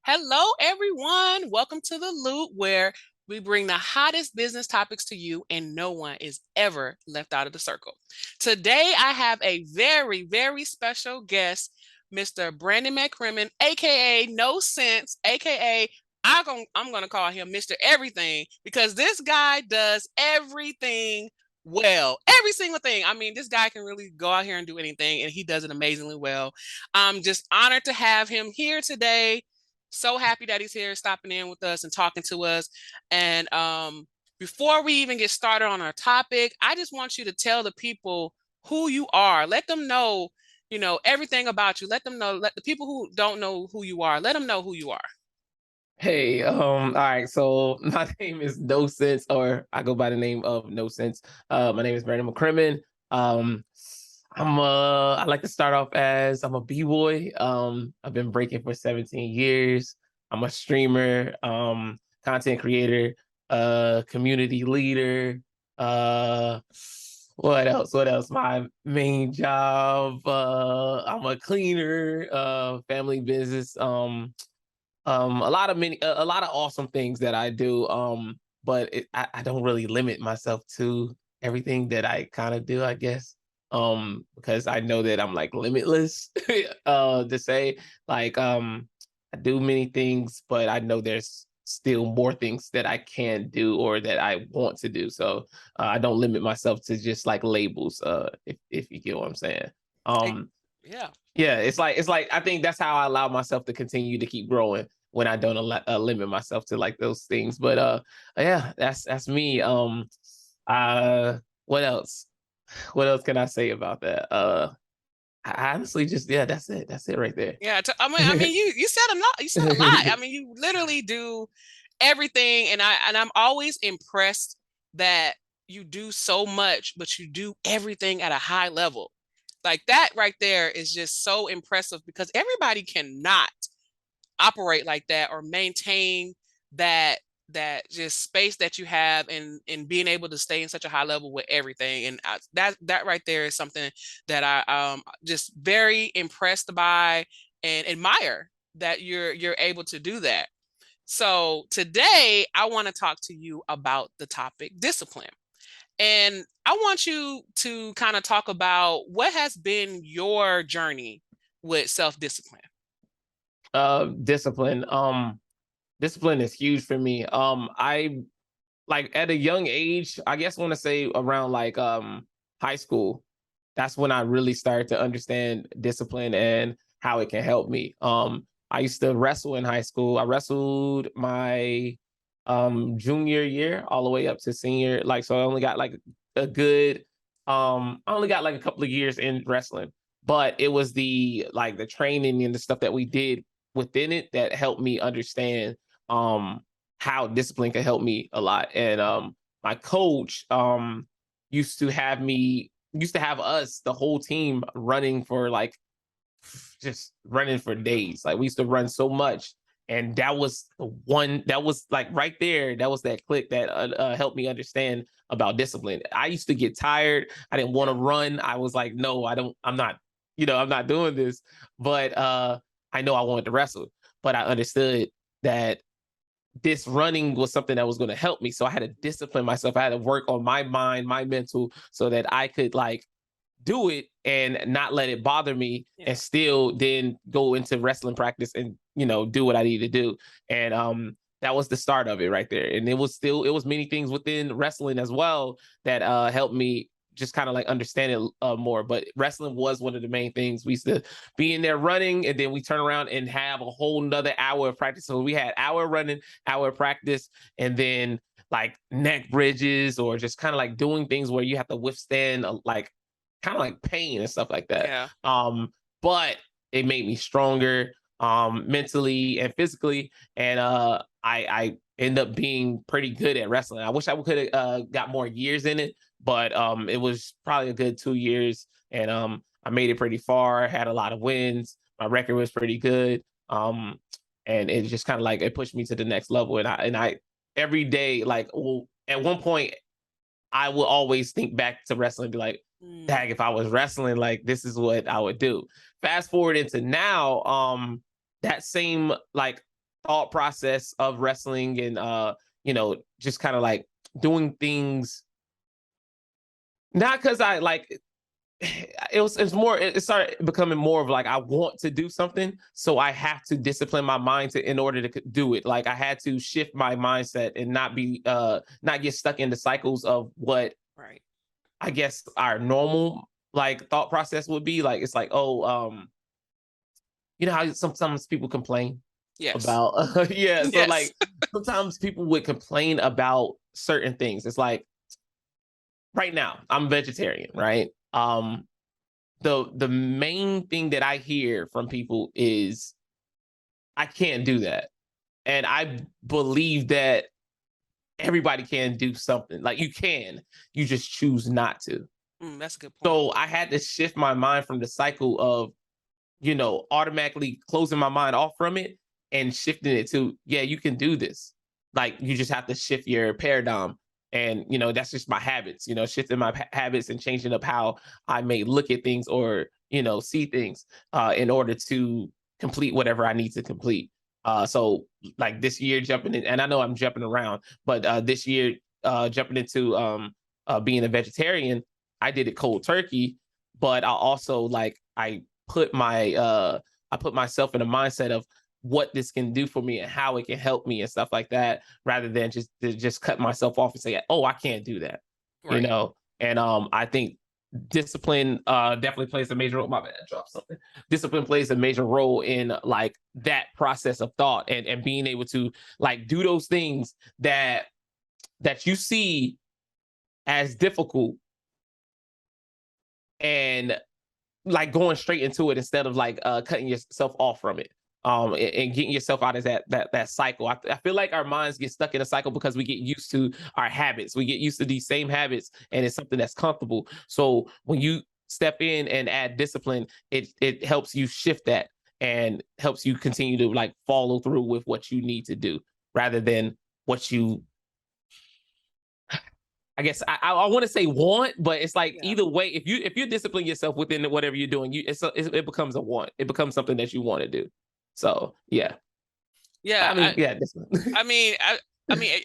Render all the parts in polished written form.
Hello, everyone. Welcome to The Loop, where we bring the hottest business topics to you and no one is ever left out of the circle. Today, I have a very, very special guest, Mr. Brandon McCrimmon, aka No Sense, aka I'm gonna call him Mr. Everything because this guy does everything well. Every single thing. I mean, this guy can really go out here and do anything, and he does it amazingly well. I'm just honored to have him here today. So happy that he's here, stopping in with us and talking to us. And before we even get started on our topic, I just want you to tell the people who you are. Let them know, everything about you. Let them know. Let the people who don't know who you are, let them know who you are. Hey, all right. So my name is No Sense, or I go by the name of No Sense. My name is Brandon McCrimmon. Um, I like to start off as I'm a B-boy. I've been breaking for 17 years. I'm a streamer, content creator, community leader. Uh, what else? What else? My main job. I'm a cleaner, family business. A lot of awesome things that I do. But I don't really limit myself to everything that I kind of do, I guess. Because I know that I'm like limitless to say like I do many things, but I know there's still more things that I can do or that I want to do. So I don't limit myself to just like labels, if you get what I'm saying. Hey, Um yeah. yeah, it's like I think that's how I allow myself to continue to keep growing when I don't limit myself to like those things. But yeah, that's me. What else? What else can I say about that? I honestly just yeah, that's it. That's it right there. Yeah, I mean, you said a lot. You said a lot. I mean, you literally do everything, and I'm always impressed that you do so much, but you do everything at a high level. Like that right there is just so impressive because everybody cannot operate like that or maintain that just space that you have and being able to stay in such a high level with everything. And that right there is something that I just very impressed by and admire that you're able to do that. So today I want to talk to you about the topic discipline. And I want you to kind of talk about what has been your journey with self-discipline. Discipline. Discipline is huge for me. I like at a young age, I guess I want to say around like high school, that's when I really started to understand discipline and how it can help me. I used to wrestle in high school. I wrestled my junior year all the way up to senior. Like so I only got like a good I only got like a couple of years in wrestling. But it was the training and the stuff that we did within it that helped me understand um how discipline can help me a lot. And my coach used to have us, the whole team, running for like just running for days. Like we used to run so much. And that was the one that was like right there. That was that click that helped me understand about discipline. I used to get tired. I didn't want to Yeah. run. I was like, no, I don't, I'm not, I'm not doing this. But I know I wanted to wrestle. But I understood that this running was something that was going to help me. So I had to discipline myself. I had to work on my mind, my mental, so that I could like do it and not let it bother me Yeah. and still then go into wrestling practice and do what I need to do. And that was the start of it right there. And it was many things within wrestling as well that helped me just kind of like understand it more. But wrestling was one of the main things. We used to be in there running, and then we turn around and have a whole nother hour of practice. So we had hour running, hour practice, and then like neck bridges or just kind of like doing things where you have to withstand like kind of like pain and stuff like that. Yeah. But it made me stronger mentally and physically. And I end up being pretty good at wrestling. I wish I could have got more years in it, but it was probably a good 2 years. And I made it pretty far, had a lot of wins. My record was pretty good. And it just kind of like it pushed me to the next level. And I every day, like well, at one point I will always think back to wrestling and be like, Mm. dang, if I was wrestling, like this is what I would do. Fast forward into now, that same like thought process of wrestling and just kind of like doing things not because I like it's more it started becoming more of like I want to do something, so I have to discipline my mind to in order to do it. Like I had to shift my mindset and not get stuck in the cycles of what Right. I guess our normal like thought process would be. Like it's like, oh, how sometimes people complain Yes. about yeah, so Yes. like sometimes people would complain about certain things. It's like right now, I'm vegetarian, right? The main thing that I hear from people is I can't do that. And I believe that everybody can do something. Like you can, you just choose not to. That's a good point. So I had to shift my mind from the cycle of, automatically closing my mind off from it and shifting it to, yeah, you can do this. Like you just have to shift your paradigm. And, that's just my habits, shifting my habits and changing up how I may look at things or, see things in order to complete whatever I need to complete. So like this year jumping in, and I know I'm jumping around, but this year jumping into being a vegetarian, I did it cold turkey, but I also like I put myself in a mindset of what this can do for me and how it can help me and stuff like that, rather than just cut myself off and say, oh, I can't do that, Right. And I think discipline definitely plays a major role. My bad, I dropped something. Discipline plays a major role in like that process of thought and being able to like do those things that you see as difficult and like going straight into it instead of like cutting yourself off from it and getting yourself out of that cycle. I feel like our minds get stuck in a cycle because we get used to our habits. We get used to these same habits and it's something that's comfortable. So when you step in and add discipline, it helps you shift that and helps you continue to like follow through with what you need to do rather than what you I guess I want to say want, but it's like Yeah. either way. If you discipline yourself within whatever you're doing, it becomes a want. It becomes something that you want to do. So yeah, Yeah. I mean yeah, I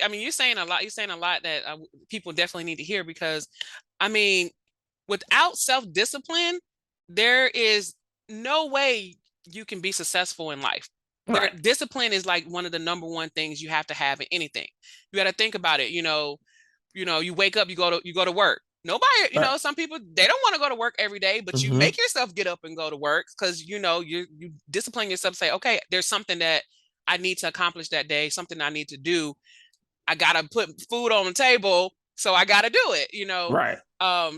mean, you're saying a lot. You're saying a lot that people definitely need to hear because, I mean, without self-discipline, there is no way you can be successful in life. right, Discipline is like one of the number one things you have to have in anything. You got to think about it. You wake up, you go to work. Nobody, right, some people they don't want to go to work every day, but you hmm make yourself get up and go to work because you discipline yourself. Say, okay, there's something that I need to accomplish that day, something I need to do. I gotta put food on the table, so I gotta do it. right,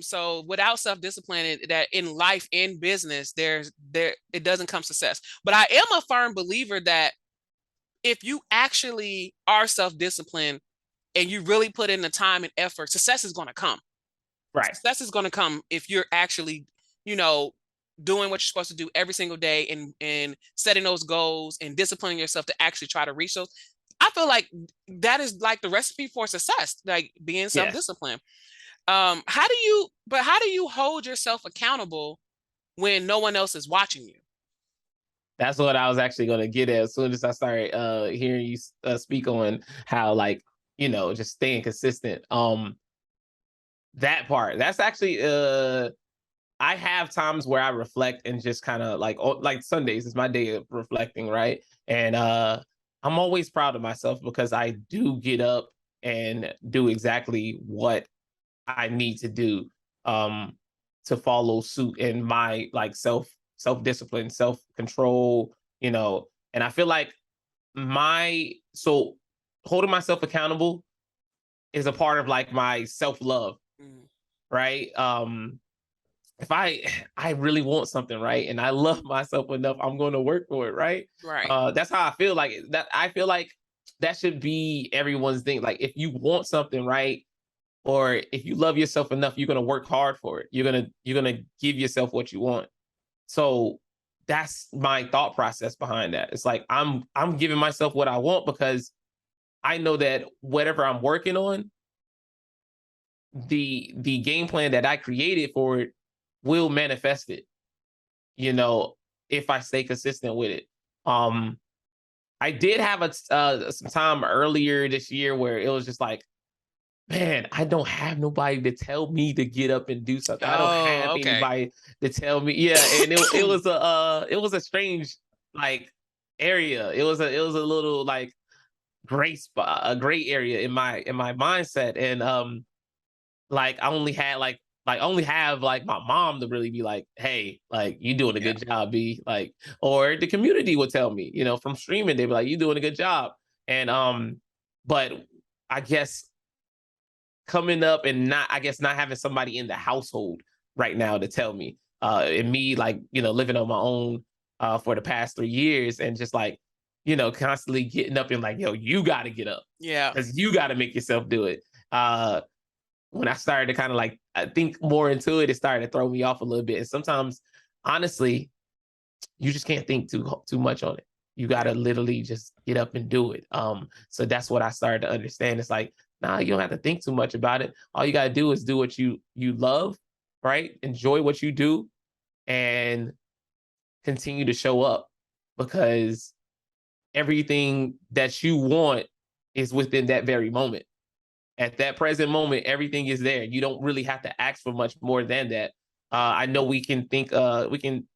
So without self-discipline, that in life, in business, there it doesn't come success. But I am a firm believer that if you actually are self-disciplined and you really put in the time and effort, success is going to come. right. Success is going to come if you're actually, you know, doing what you're supposed to do every single day and setting those goals and disciplining yourself to actually try to reach those. I feel like that is like the recipe for success, like being Yes, self-disciplined. How do you hold yourself accountable when no one else is watching you? that's what I was actually going to get at as soon as I started hearing you speak on how like just staying consistent. That part that's actually I have times where I reflect and just kind of like Sundays is my day of reflecting, right? And I'm always proud of myself because I do get up and do exactly what I need to do to follow suit in my like self-discipline, self-control, and I feel like my so holding myself accountable is a part of like my self-love, Mm, right? If I really want something, right, and I love myself enough, I'm going to work for it, right? right. That's how I feel like that. I feel like that should be everyone's thing. Like if you want something, right, or if you love yourself enough, you're going to work hard for it. You're gonna give yourself what you want. So that's my thought process behind that. It's like I'm giving myself what I want because I know that whatever I'm working on, the game plan that I created for it will manifest it, you know, if I stay consistent with it. Um, I did have some time earlier this year where it was just like, man, I don't have nobody to tell me to get up and do something. I don't have Oh, okay. anybody to tell me. Yeah, and it was a strange like area. It was a little like gray spot, a gray area in my mindset, and like I only had like I only have like my mom to really be like, hey, like you doing a Yeah. good job, B. Like, or the community would tell me, you know, from streaming, they'd be like, you doing a good job. And but I guess coming up and not, I guess not having somebody in the household right now to tell me, and me like, you know, living on my own for the past 3 years and just like, you know, constantly getting up and like, yo, you gotta get up Yeah. because you gotta make yourself do it. When I started to kind of like I think more into it, it started to throw me off a little bit. And sometimes, honestly, you just can't think too much on it. You gotta literally just get up and do it. So that's what I started to understand. It's like, nah, you don't have to think too much about it. All you gotta do is do what you love, right? Enjoy what you do and continue to show up because everything that you want is within that very moment. At that present moment, everything is there. You don't really have to ask for much more than that. I know we can think we tend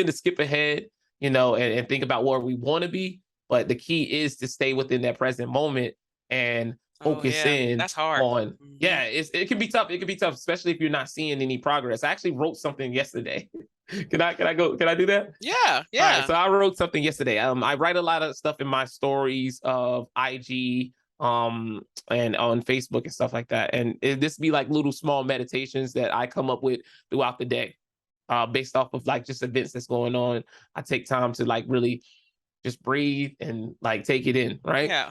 to skip ahead, you know, and think about where we want to be, but the key is to stay within that present moment and Oh, focus yeah. in That's hard. on Mhm. yeah, it can be tough. It can be tough, especially if you're not seeing any progress. I actually wrote something yesterday. Can I do that? Yeah. All right, Yeah. so I wrote something yesterday. I write a lot of stuff in my stories of IG, and on Facebook and stuff like that. And this be like little small meditations that I come up with throughout the day, based off of like just events that's going on. I take time to like really just breathe and like take it in, right? Yeah.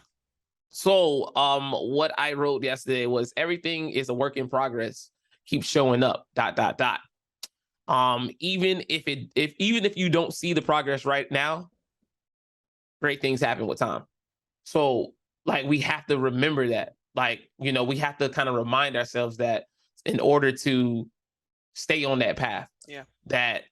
So, what I wrote yesterday was everything is a work in progress. Keep showing up. Dot dot dot. Even if you don't see the progress right now, great things happen with time. So, like, we have to remember that. Like, you know, we have to kind of remind ourselves that in order to stay on that path, Yeah. that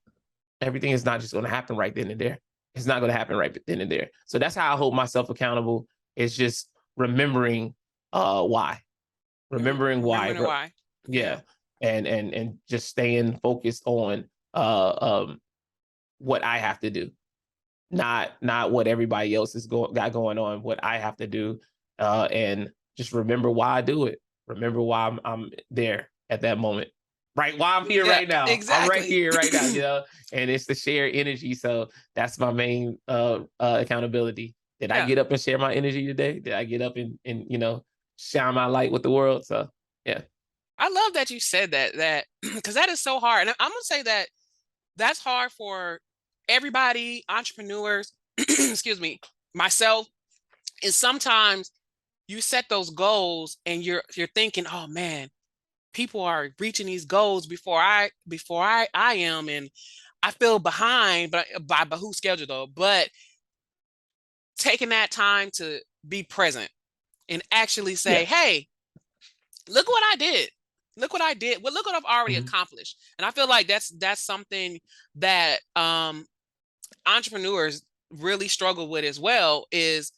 everything is not just going to happen right then and there. It's not going to happen right then and there. So that's how I hold myself accountable. Is just remembering why, remembering why. Remembering why. Yeah. Yeah, and just staying focused on uh um what I have to do, not what everybody else is got going on, what I have to do, and just remember why I do it. Remember why I'm there at that moment. Right, why I'm here Yeah. right now. I'm right Exactly. here right now, you know, and it's the shared energy. So that's my main accountability. Did I Yeah. get up and share my energy today? Did I get up and you know shine my light with the world? So yeah. I love that you said that because that is so hard. And I'm gonna say that that's hard for everybody, entrepreneurs, excuse me, myself. And sometimes you set those goals and you're thinking, oh man, people are reaching these goals before I am, and I feel behind, but by whose schedule though. But taking that time to be present and actually say, Yeah. hey, look what I did. Look what I did. Well, look what I've already Mhm. accomplished. And I feel like that's something that entrepreneurs really struggle with as well is,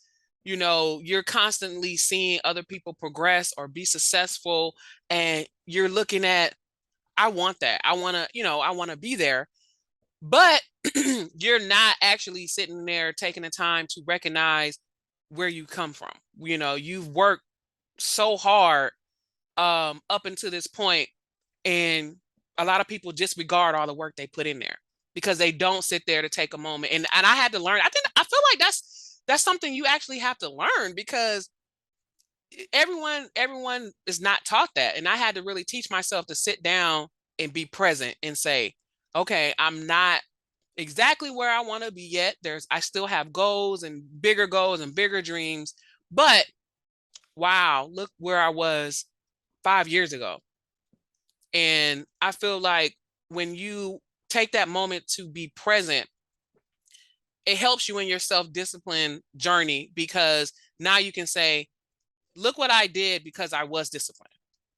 you know, you're constantly seeing other people progress or be successful, and you're looking at, I want that. I want to, you know, I want to be there. But you're not actually sitting there taking the time to recognize where you come from. You know, you've worked so hard up until this point, and a lot of people disregard all the work they put in there because they don't sit there to take a moment. And I had to learn. I feel like that's something you actually have to learn because everyone is not taught that. And I had to really teach myself to sit down and be present and say, okay, I'm not exactly where I want to be yet. I still have goals and bigger dreams, but wow, look where I was 5 years ago. And I feel like when you take that moment to be present, it helps you in your self discipline journey because now you can say, look what I did because I was disciplined.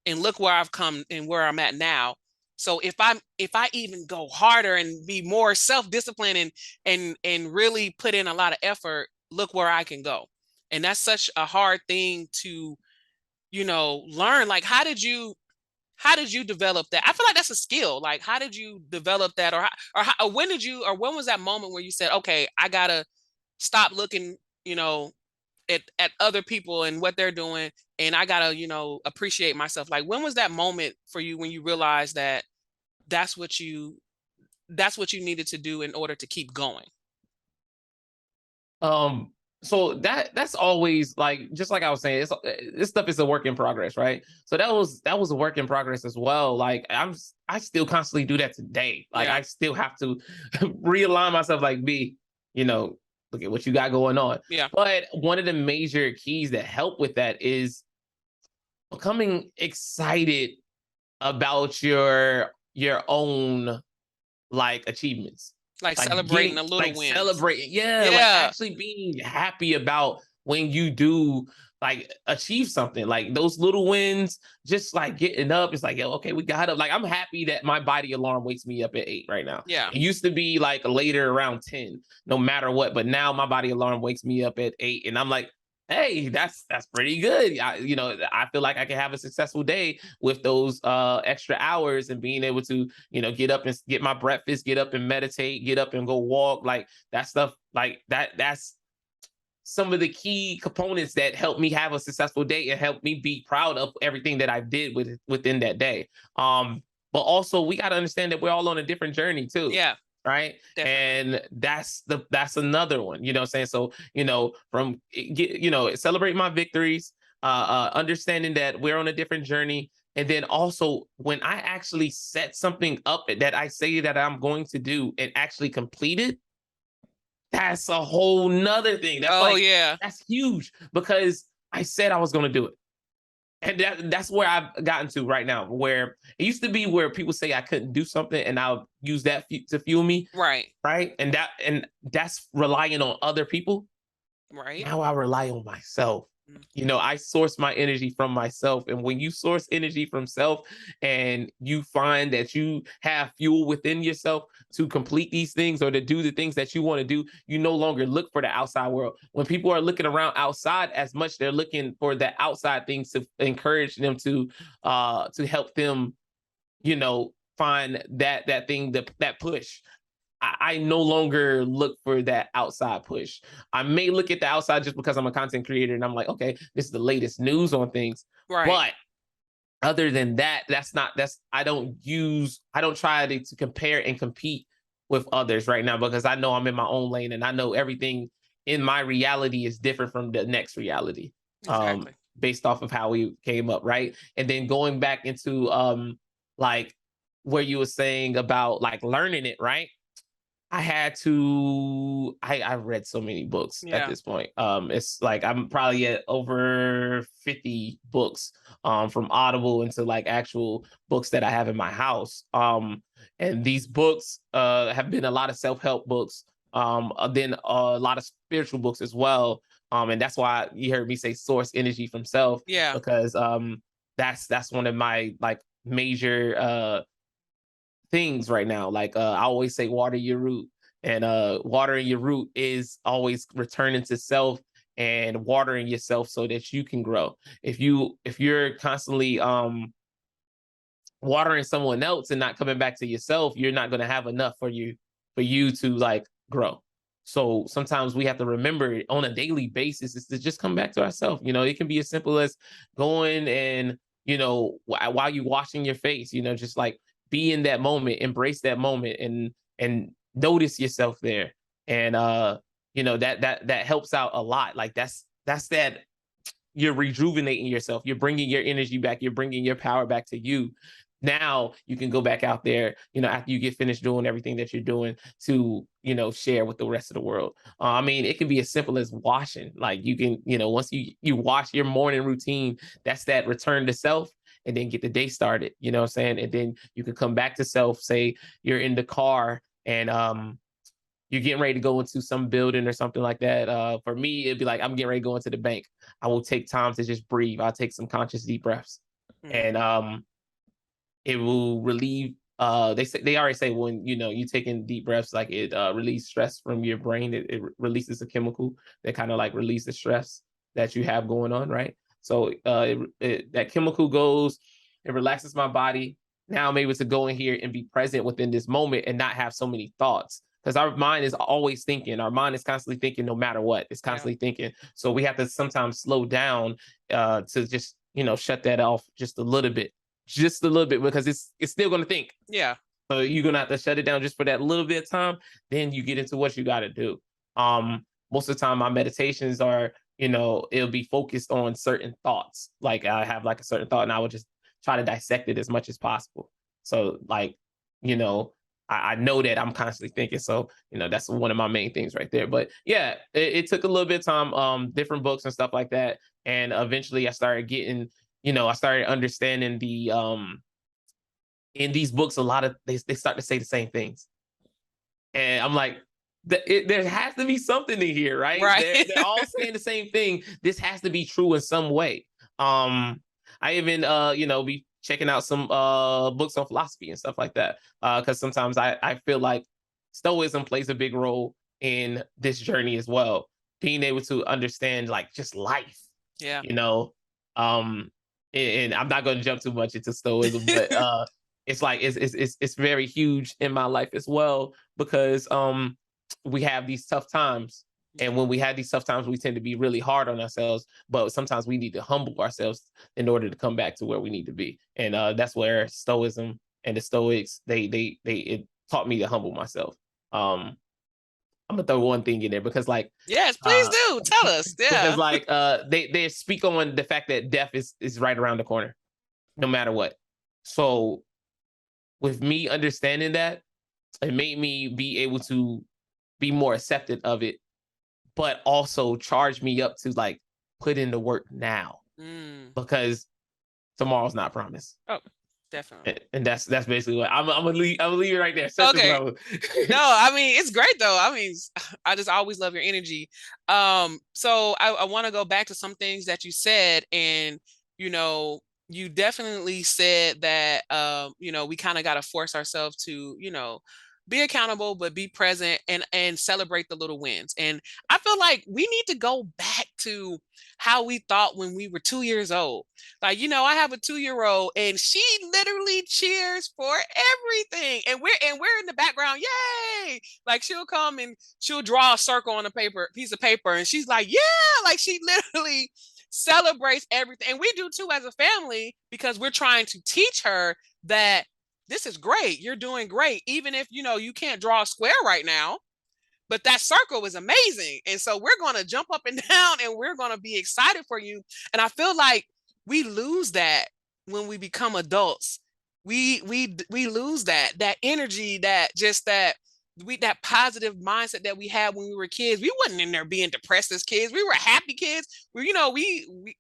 And look where I've come and where I'm at now. So if I even go harder and be more self-disciplined and really put in a lot of effort, look where I can go. And that's such a hard thing to, learn. Like, how did you develop that? I feel like that's a skill. Like, how did you develop that, or when did you, or when was that moment where you said, okay, I gotta stop looking, you know, at other people and what they're doing, and I gotta, appreciate myself. Like, when was that moment for you when you realized that that's what you that's what you needed to do in order to keep going? Um, so that's always like, just like I was saying, this stuff is a work in progress, right? So that was a work in progress as well. Like I still constantly do that today. Like Yeah, I still have to realign myself. Like, be, you know, look at what you got going on. yeah, But one of the major keys that help with that is becoming excited about your own like achievements, like like celebrating getting, the little like wins. celebrating, yeah, like Yeah, actually being happy about when you do like achieve something, like those little wins, just like getting up. It's like, yo, okay, we got up. Like I'm happy that my body alarm wakes me up at 8 right now. yeah, It used to be like later around 10, no matter what. But now my body alarm wakes me up at 8. And I'm like, hey, that's pretty good. I feel like I can have a successful day with those extra hours and being able to, get up and get my breakfast, get up and meditate, get up and go walk. Like that stuff, like that's some of the key components that help me have a successful day and help me be proud of everything that I did within that day. But also we got to understand that we're all on a different journey too. yeah, Right. definitely. And that's another one, you know what I'm saying? So, from celebrate my victories, understanding that we're on a different journey. And then also when I actually set something up that I say that I'm going to do and actually complete it, that's a whole nother thing. That's Oh, like, yeah, that's huge because I said I was going to do it. And that's where I've gotten to right now, where it used to be where people say I couldn't do something and I'll use that to fuel me. right, Right. And that's relying on other people. right. Now I rely on myself. I source my energy from myself. And when you source energy from self and you find that you have fuel within yourself to complete these things or to do the things that you want to do, you no longer look for the outside world. When people are looking around outside as much, they're looking for the outside things to encourage them to help them, find that thing, that push. I no longer look for that outside push. I may look at the outside just because I'm a content creator and I'm like, okay, this is the latest news on things. Right. But other than that, I don't try to compare and compete with others right now because I know I'm in my own lane and I know everything in my reality is different from the next reality. Exactly. Based off of how we came up, right? And then going back into like where you were saying about like learning it, right? I've read so many books at Yeah. this point. It's like I'm probably at over 50 books from Audible into like actual books that I have in my house. And these books have been a lot of self-help books, then a lot of spiritual books as well. And that's why you heard me say source energy from self, Yeah. because that's one of my like major things right now. Like I always say, water your root, and watering your root is always returning to self and watering yourself so that you can grow. If you're constantly watering someone else and not coming back to yourself, you're not going to have enough for you to like grow. So sometimes we have to remember on a daily basis is to just come back to ourselves. It can be as simple as going and while you washing your face, just like be in that moment, embrace that moment, and notice yourself there. And that helps out a lot. Like that's that you're rejuvenating yourself. You're bringing your energy back. You're bringing your power back to you. Now you can go back out there, after you get finished doing everything that you're doing to, share with the rest of the world. I mean, it can be as simple as washing. Like you can, once you wash your morning routine, that's that return to self and then get the day started, you know what I'm saying? And then you can come back to self, say you're in the car and you're getting ready to go into some building or something like that. For me, it'd be like I'm getting ready to go into the bank. I will take time to just breathe. I'll take some conscious deep breaths, Mhm. and it will relieve they already say when you taking deep breaths, like it release stress from your brain. It releases a chemical that kind of like release the stress that you have going on, right? So that chemical goes, it relaxes my body. Now I'm able to go in here and be present within this moment and not have so many thoughts, because our mind is always thinking. Our mind is constantly thinking, no matter what. It's Yeah. constantly thinking. So we have to sometimes slow down to just shut that off just a little bit, because it's still going to think. Yeah. So you're gonna have to shut it down just for that little bit of time. Then you get into what you got to do. Most of the time, my meditations are, it'll be focused on certain thoughts. Like I have like a certain thought, and I would just try to dissect it as much as possible. So like, you know, I know that I'm constantly thinking. So that's one of my main things right there. But yeah, it took a little bit of time, different books and stuff like that, and eventually I started getting, I started understanding the in these books, a lot of they start to say the same things, and I'm like, there has to be something in here, right? Right. They're all saying the same thing. This has to be true in some way. I even be checking out some books on philosophy and stuff like that, because sometimes I feel like Stoicism plays a big role in this journey as well. Being able to understand like just life, Yeah. you know. Um, and I'm not going to jump too much into Stoicism, but it's like it's very huge in my life as well, because we have these tough times, and when we have these tough times we tend to be really hard on ourselves, but sometimes we need to humble ourselves in order to come back to where we need to be. And that's where Stoicism and the Stoics, they it taught me to humble myself. I'm gonna throw one thing in there, because like Yes, please uh do. Tell us. because Yeah. like they speak on the fact that death is right around the corner no matter what. So with me understanding that, it made me be able to be more accepted of it, but also charge me up to like put in the work now, Mm. because tomorrow's not promised. Oh, definitely. And that's basically what I'm gonna leave it right there. Surface Okay. level. No, I mean it's great though. I mean, I just always love your energy. So I want to go back to some things that you said, and you know, you definitely said that we kind of got to force ourselves to, be accountable, but be present and celebrate the little wins. And I feel like we need to go back to how we thought when we were 2 years old. Like, I have a 2 year old and she literally cheers for everything. And we're in the background, yay! Like she'll come and she'll draw a circle on a piece of paper, and she's like, yeah, like she literally celebrates everything. And we do too as a family, because we're trying to teach her that this is great. You're doing great. Even if you can't draw a square right now, but that circle is amazing. And so we're going to jump up and down and we're going to be excited for you. And I feel like we lose that when we become adults. We lose that energy, that positive mindset that we had when we were kids. We wasn't in there being depressed as kids. We were happy kids. We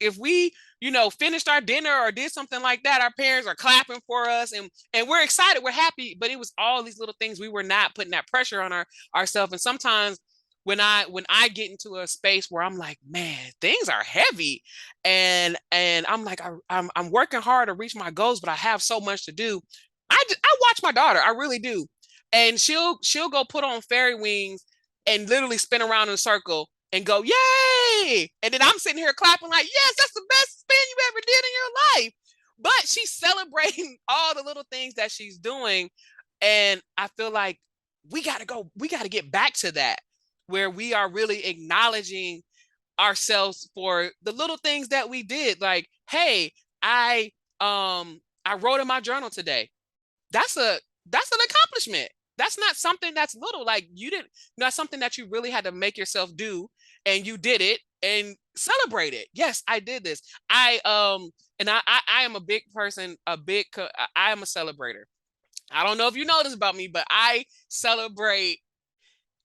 if we finished our dinner or did something like that, our parents are clapping for us, and we're excited, we're happy. But it was all these little things. We were not putting that pressure on ourselves. And sometimes when I get into a space where I'm like, man, things are heavy, and I'm like, I'm working hard to reach my goals, but I have so much to do. I watch my daughter, I really do, and she'll go put on fairy wings and literally spin around in a circle and go, yay! And then I'm sitting here clapping like, yes, that's the best spin you ever did in your life. But she's celebrating all the little things that she's doing. And I feel like we got to get back to that, where we are really acknowledging ourselves for the little things that we did. Like, hey, I I wrote in my journal today. That's an accomplishment. That's not something that's little. Like you didn't, not something that you really had to make yourself do, and you did it and celebrate it. Yes, I did this. I am a big person, I am a celebrator. I don't know if you know this about me, but I celebrate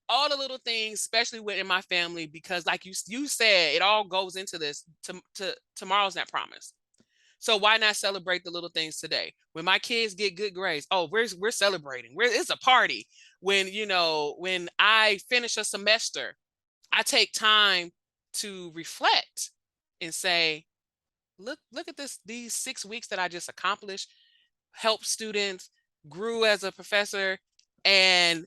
all the little things, especially within my family, because like you said, it all goes into this. To tomorrow's not promised. So why not celebrate the little things today? When my kids get good grades, oh, we're celebrating. It's a party. When I finish a semester, I take time to reflect and say, look at these 6 weeks that I just accomplished, help students, grew as a professor, and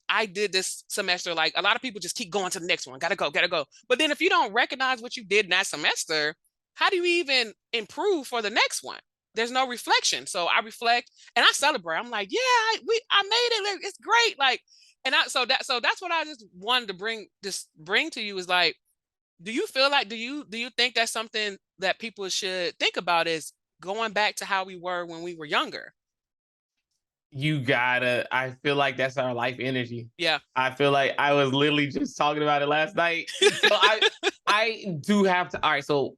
I did this semester. Like a lot of people just keep going to the next one. Gotta go, gotta go. But then if you don't recognize what you did in that semester, how do you even improve for the next one? There's no reflection. So I reflect and I celebrate. I'm like, yeah, I made it. It's great. Like, and so that's what I just wanted to bring to you is like, do you feel like do you think that's something that people should think about is going back to how we were when we were younger? You gotta. I feel like that's our life energy. Yeah. I feel like I was literally just talking about it last night. So I do have to. All right. So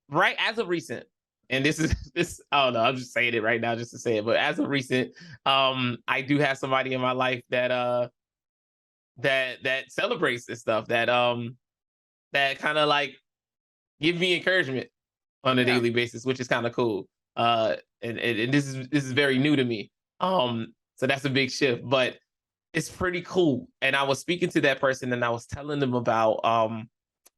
right as of recent, and this is this. I don't know. I'm just saying it right now just to say it. But as of recent, I do have somebody in my life that celebrates this stuff. That kind of like give me encouragement on a Yeah. daily basis, which is kind of cool. And this is very new to me. So that's a big shift, but it's pretty cool. And I was speaking to that person and I was telling them about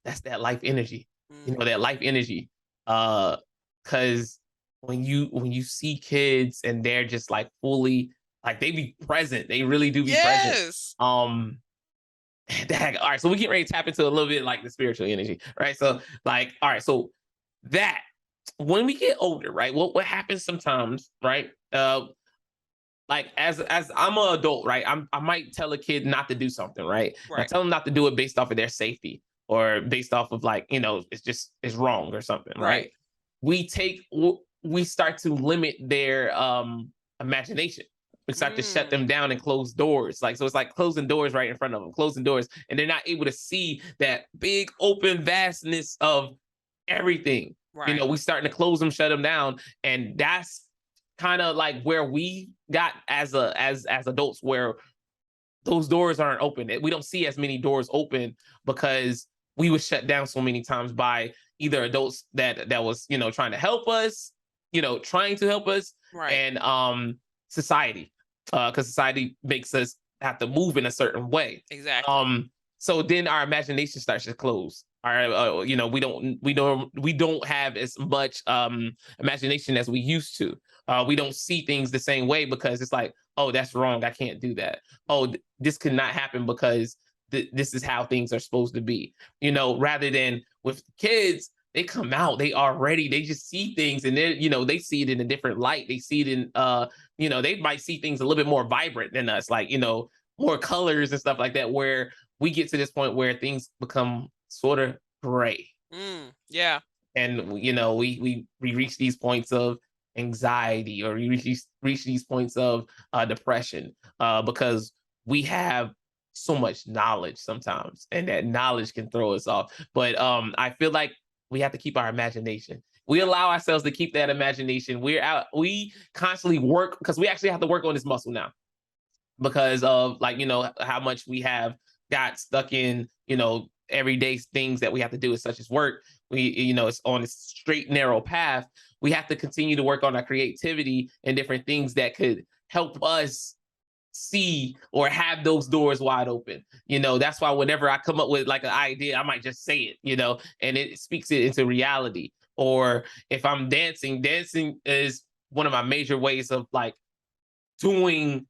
that's that life energy, Mm. that life energy. Because when you see kids and they're just like fully like they be present, they really do be present. Yes. Um, all right, so we get ready to tap into a little bit like the spiritual energy, right? So like, all right, so that when we get older, right? What happens sometimes, right? Like as I'm an adult, right? I might tell a kid not to do something, right? And I Right. tell them not to do it based off of their safety or based off of like, it's wrong or something, right? Right. We start to limit their imagination. We start to shut Mm. them down and close doors. Like so it's like closing doors right in front of them, closing doors, and they're not able to see that big open vastness of everything. Right. We starting to close them, shut them down, and that's kind of like where we got as adults, where those doors aren't open. We don't see as many doors open because we were shut down so many times by either adults that was trying to help us, trying to help us, Right. and society, because society makes us have to move in a certain way. Exactly. So then our imagination starts to close. We don't have as much imagination as we used to. We don't see things the same way because it's like, oh, that's wrong, I can't do that. Oh, this could not happen because this is how things are supposed to be. Rather than with kids, they come out, they just see things, and they see it in a different light. They see it in they might see things a little bit more vibrant than us, like more colors and stuff like that, where we get to this point where things become sort of gray. Yeah. And we reach these points of anxiety, or we reach these points of depression, because we have so much knowledge sometimes, and that knowledge can throw us off. But I feel like we have to keep our imagination. We allow ourselves to keep that imagination. We constantly work, because we actually have to work on this muscle now, because of like how much we have got stuck in everyday things that we have to do, such as work. It's on a straight narrow path. We have to continue to work on our creativity and different things that could help us see or have those doors wide open. That's why whenever I come up with like an idea, I might just say it, and it speaks it into reality. Or if I'm dancing is one of my major ways of like doing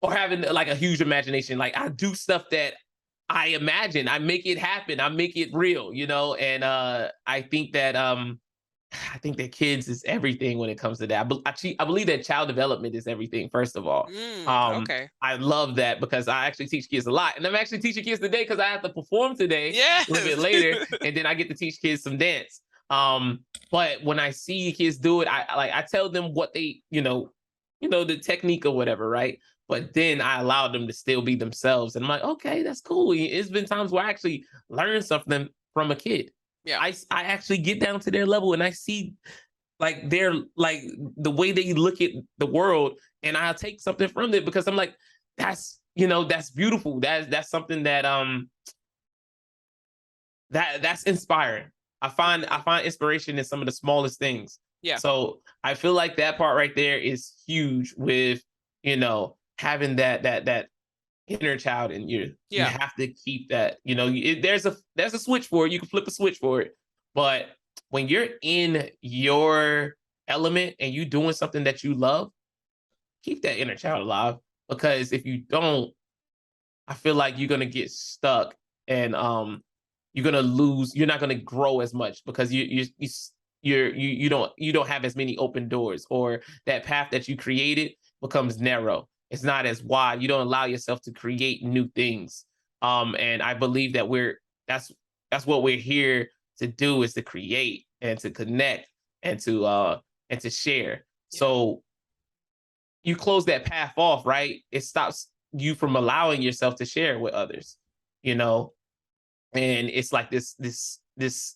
or having like a huge imagination. Like I do stuff that I imagine, I make it happen, I make it real, and I think that kids is everything when it comes to that. I believe that child development is everything, first of all. Okay. I love that because I actually teach kids a lot. And I'm actually teaching kids today because I have to perform today a little bit Yes. later, and then I get to teach kids some dance. But when I see kids do it, I tell them what they, the technique or whatever, right? But then I allow them to still be themselves. And I'm like, okay, that's cool. It's been times where I actually learned something from a kid. Yeah. I actually get down to their level and I see like their like the way they look at the world, and I'll take something from it because I'm like, that's beautiful. That's something that's inspiring. I find inspiration in some of the smallest things. Yeah. So I feel like that part right there is huge with having that inner child in you. You Yeah. have to keep that. There's a switch for it. You can flip a switch for it, but when you're in your element and you doing something that you love, keep that inner child alive, because if you don't, I feel like you're gonna get stuck, and you're gonna lose. You're not gonna grow as much because you don't have as many open doors, or that path that you created becomes narrow. It's not as wide. You don't allow yourself to create new things. And I believe that that's that's what we're here to do, is to create and to connect and to share. Yeah. So you close that path off, right? It stops you from allowing yourself to share with others, you know? And it's like this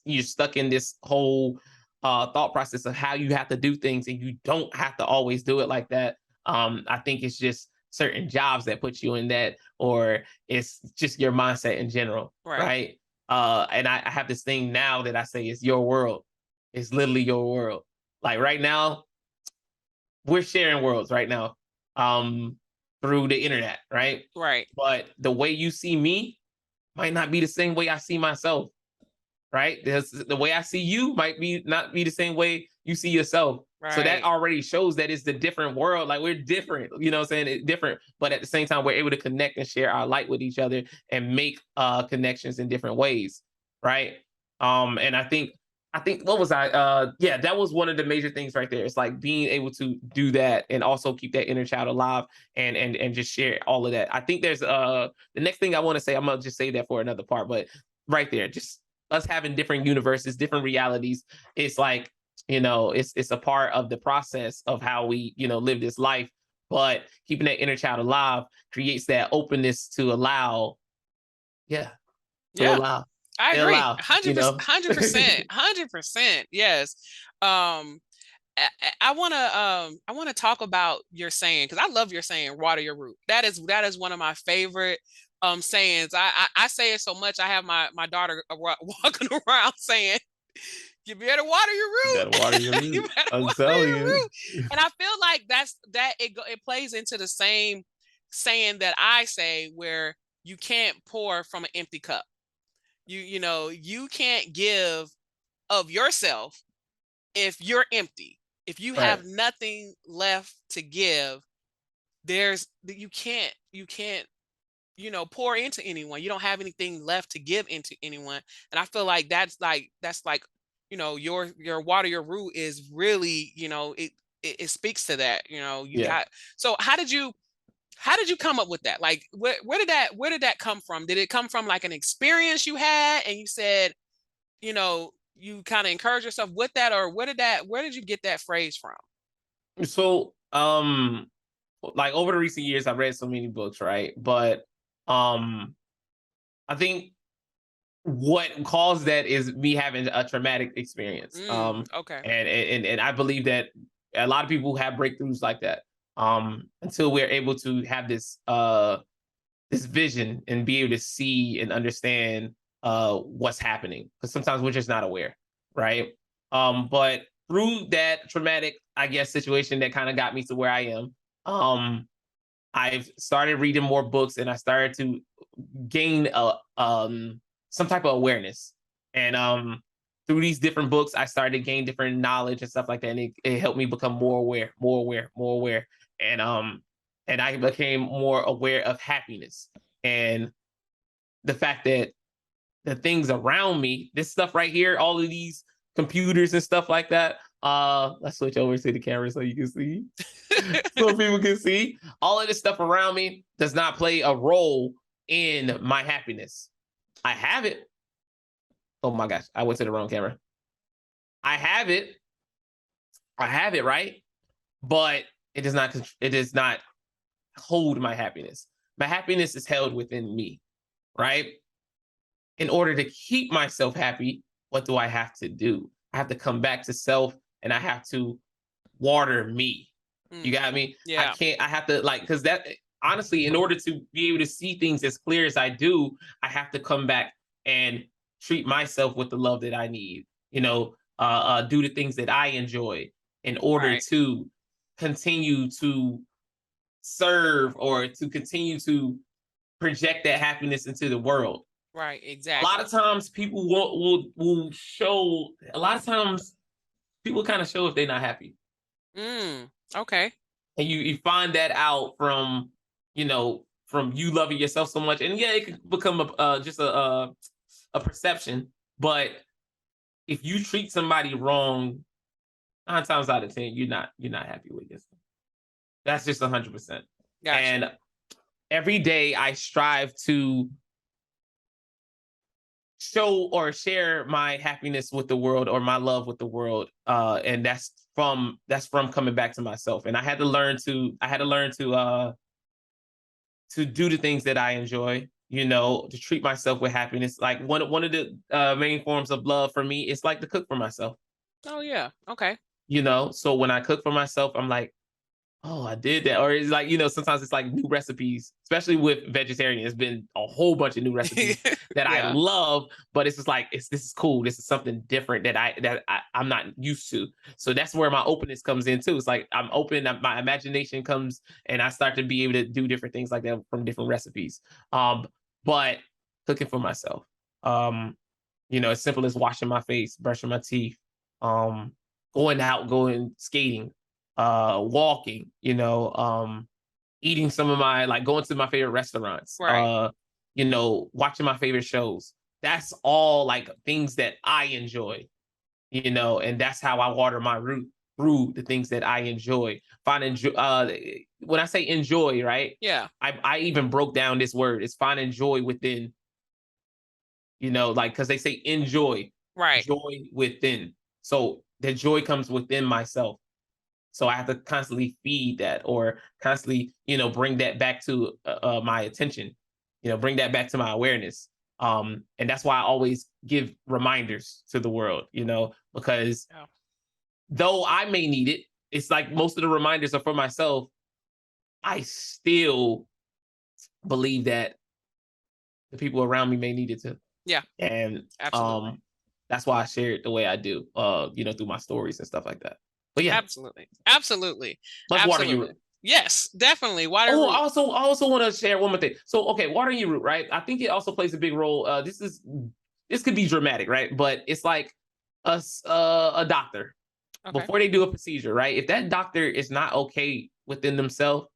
you're stuck in this whole thought process of how you have to do things, and you don't have to always do it like that. I think it's just certain jobs that put you in that, or it's just your mindset in general, Right. right? And I have this thing now that I say is your world. It's literally your world. Like right now, we're sharing worlds right now, um, through the internet, right? Right. But the way you see me might not be the same way I see myself, right? The way I see you might be not be the same way you see yourself. So that Right. already shows that it's the different world. Like we're different, you know what I'm saying? It's different, but at the same time, we're able to connect and share our light with each other and make connections in different ways, right? And I think what was I? Yeah, that was one of the major things right there. It's like being able to do that and also keep that inner child alive, and just share all of that. I think there's the next thing I want to say. I'm gonna just say that for another part, but right there, just us having different universes, different realities. It's like, it's a part of the process of how we live this life. But keeping that inner child alive creates that openness to allow, yeah, to Yeah. allow, I and agree. allow, 100%, 100%, 100%. Yes. I want to talk about your saying, because I love your saying, water your root. That is one of my favorite sayings. I say it so much. I have my daughter walking around saying, "You better water your You root. better water your You root. better I'm water telling your you. root." And I feel like it plays into the same saying that I say, where you can't pour from an empty cup. You can't give of yourself if you're empty. If you Right. have nothing left to give, you can't pour into anyone. You don't have anything left to give into anyone. And I feel like that's like your water your root is really, it speaks to that. You Yeah. got. So how did you come up with that? Like, where did that come from? Did it come from like an experience you had and you said, you kind of encourage yourself with that, or where did you get that phrase from? So, like over the recent years, I've read so many books, right? But um, I think what caused that is me having a traumatic experience. Okay. And I believe that a lot of people have breakthroughs like that. Until we're able to have this vision and be able to see and understand what's happening, because sometimes we're just not aware, right? But through that traumatic, I guess, situation that kind of got me to where I am, um I've started reading more books, and I started to gain some type of awareness. And through these different books, I started to gain different knowledge and stuff like that, and it helped me become more aware, more aware, more aware. And I became more aware of happiness, and the fact that the things around me, this stuff right here, all of these computers and stuff like that. Let's switch over to the camera so you can see. So people can see all of this stuff around me does not play a role in my happiness. I have it. Oh my gosh, I went to the wrong camera. I have it. I have it, right? But it does not hold my happiness. My happiness is held within me, right? In order to keep myself happy, what do I have to do? I have to come back to self, and I have to water me. You Mm, got me? yeah. I have to, like, because that, honestly, in order to be able to see things as clear as I do, I have to come back and treat myself with the love that I need, do the things that I enjoy in order Right. to continue to serve, or to continue to project that happiness into the world. Right. A lot Exactly. of times people will show, a lot of times people kind of show if they're not happy. Mm, okay. and you find that out from, from you loving yourself so much. And yeah, it could become just a perception. But if you treat somebody wrong, 9 times out of 10, you're not happy with yourself. That's just 100%. Gotcha. And every day I strive to show or share my happiness with the world, or my love with the world, and that's from coming back to myself. And I had to learn to do the things that I enjoy, to treat myself with happiness. Like one of the main forms of love for me is like to cook for myself. Oh yeah. Okay. So when I cook for myself, I'm like, oh, I did that. Or it's like, sometimes it's like new recipes, especially with vegetarian. It's been a whole bunch of new recipes that I Yeah. love, but it's just like, this is cool. This is something different I'm not used to. So that's where my openness comes in too. It's like I'm open, my imagination comes, and I start to be able to do different things like that from different recipes. But cooking for myself, um, as simple as washing my face, brushing my teeth, um, going skating, walking, eating some of my, like, going to my favorite restaurants, Right. watching my favorite shows. That's all like things that I enjoy, and that's how I water my root through the things that I enjoy. When I say enjoy, right? Yeah. I even broke down this word. It's finding joy within, like, because they say enjoy, Right. joy within. So the joy comes within myself. So I have to constantly feed that, or constantly, bring that back to my attention, bring that back to my awareness. And that's why I always give reminders to the world, because Yeah. though I may need it, it's like most of the reminders are for myself. I still believe that the people around me may need it too. Yeah. And Absolutely. that's why I share it the way I do, through my stories and stuff like that. But yeah, Absolutely. Absolutely. let's water Absolutely. you. Yes, definitely. Water Oh, root. I also want to share one more thing. So, okay, watering your root, right? I think it also plays a big role. This could be dramatic, right? But it's like a doctor Okay. before they do a procedure, right? If that doctor is not okay within themselves,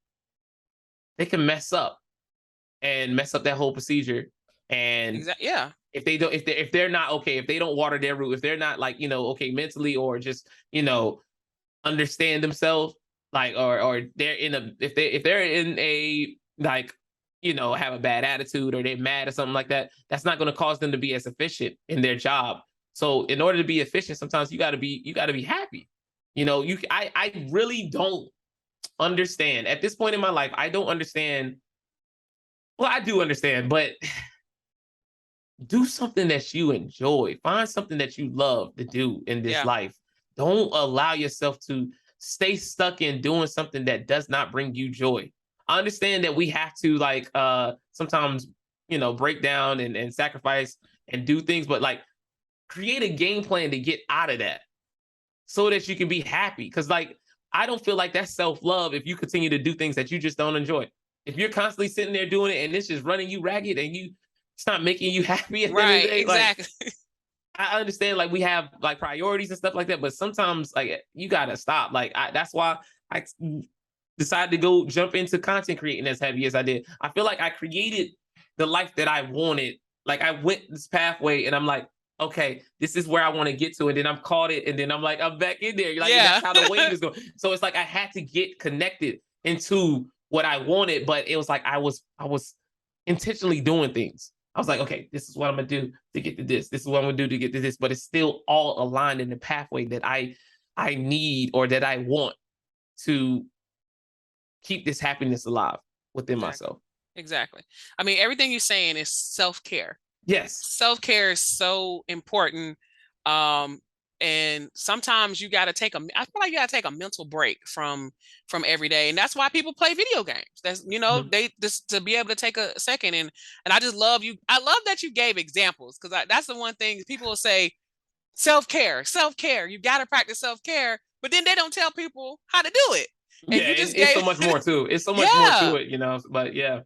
they can mess up that whole procedure. And Exactly. Yeah. if they don't, if they're not okay, if they don't water their root, if they're not, like, okay mentally, or just, understand themselves, like, or they're in a if they're in a, like, have a bad attitude, or they're mad or something like that, that's not going to cause them to be as efficient in their job. So in order to be efficient, sometimes you got to be happy. I really don't understand at this point in my life. I don't understand. Well, I do understand, but do something that you enjoy. Find something that you love to do in this Yeah. life. Don't allow yourself to stay stuck in doing something that does not bring you joy. I understand that we have to, like, sometimes, break down and sacrifice and do things, but, like, create a game plan to get out of that so that you can be happy. Cause, like, I don't feel like that's self-love if you continue to do things that you just don't enjoy. If you're constantly sitting there doing it and it's just running you ragged, and it's not making you happy at the end of the Right. day, like, Exactly. I understand, like, we have, like, priorities and stuff like that, but sometimes, like, you gotta stop. Like, that's why I decided to go jump into content creating as heavy as I did. I feel like I created the life that I wanted. Like, I went this pathway, and I'm like, okay, this is where I want to get to, and then I'm caught it, and then I'm like, I'm back in there. Like, Yeah. that's how the wave is going. So it's like I had to get connected into what I wanted, but it was like I was intentionally doing things. I was like, okay, this is what I'm gonna do to get to this. This is what I'm gonna do to get to this. But it's still all aligned in the pathway that I need, or that I want to keep this happiness alive within Exactly. myself. Exactly. I mean, everything you're saying is self-care. Yes. Self-care is so important. Um, and sometimes you got to I feel like you got to take a mental break from every day. And that's why people play video games. That's, Mhm. they just to be able to take a second. And I just love you. I love that you gave examples, because that's the one thing people will say, self-care, self-care. You got to practice self-care, but then they don't tell people how to do it. And Yeah, you and just it's gave so much more too. It's so much more to yeah. it, but yeah.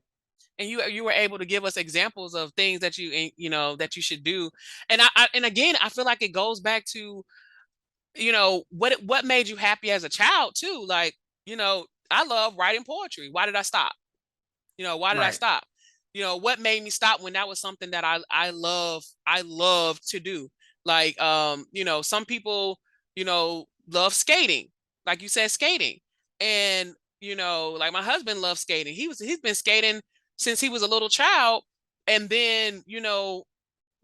And you were able to give us examples of things that that you should do. And and again, I feel like it goes back to what made you happy as a child too. Like, I love writing poetry. Why did I stop? Why did I Right. stop? What made me stop when that was something that I love to do. Like, some people, love skating, like you said, skating. And, like my husband loves skating. He's been skating since he was a little child. And then,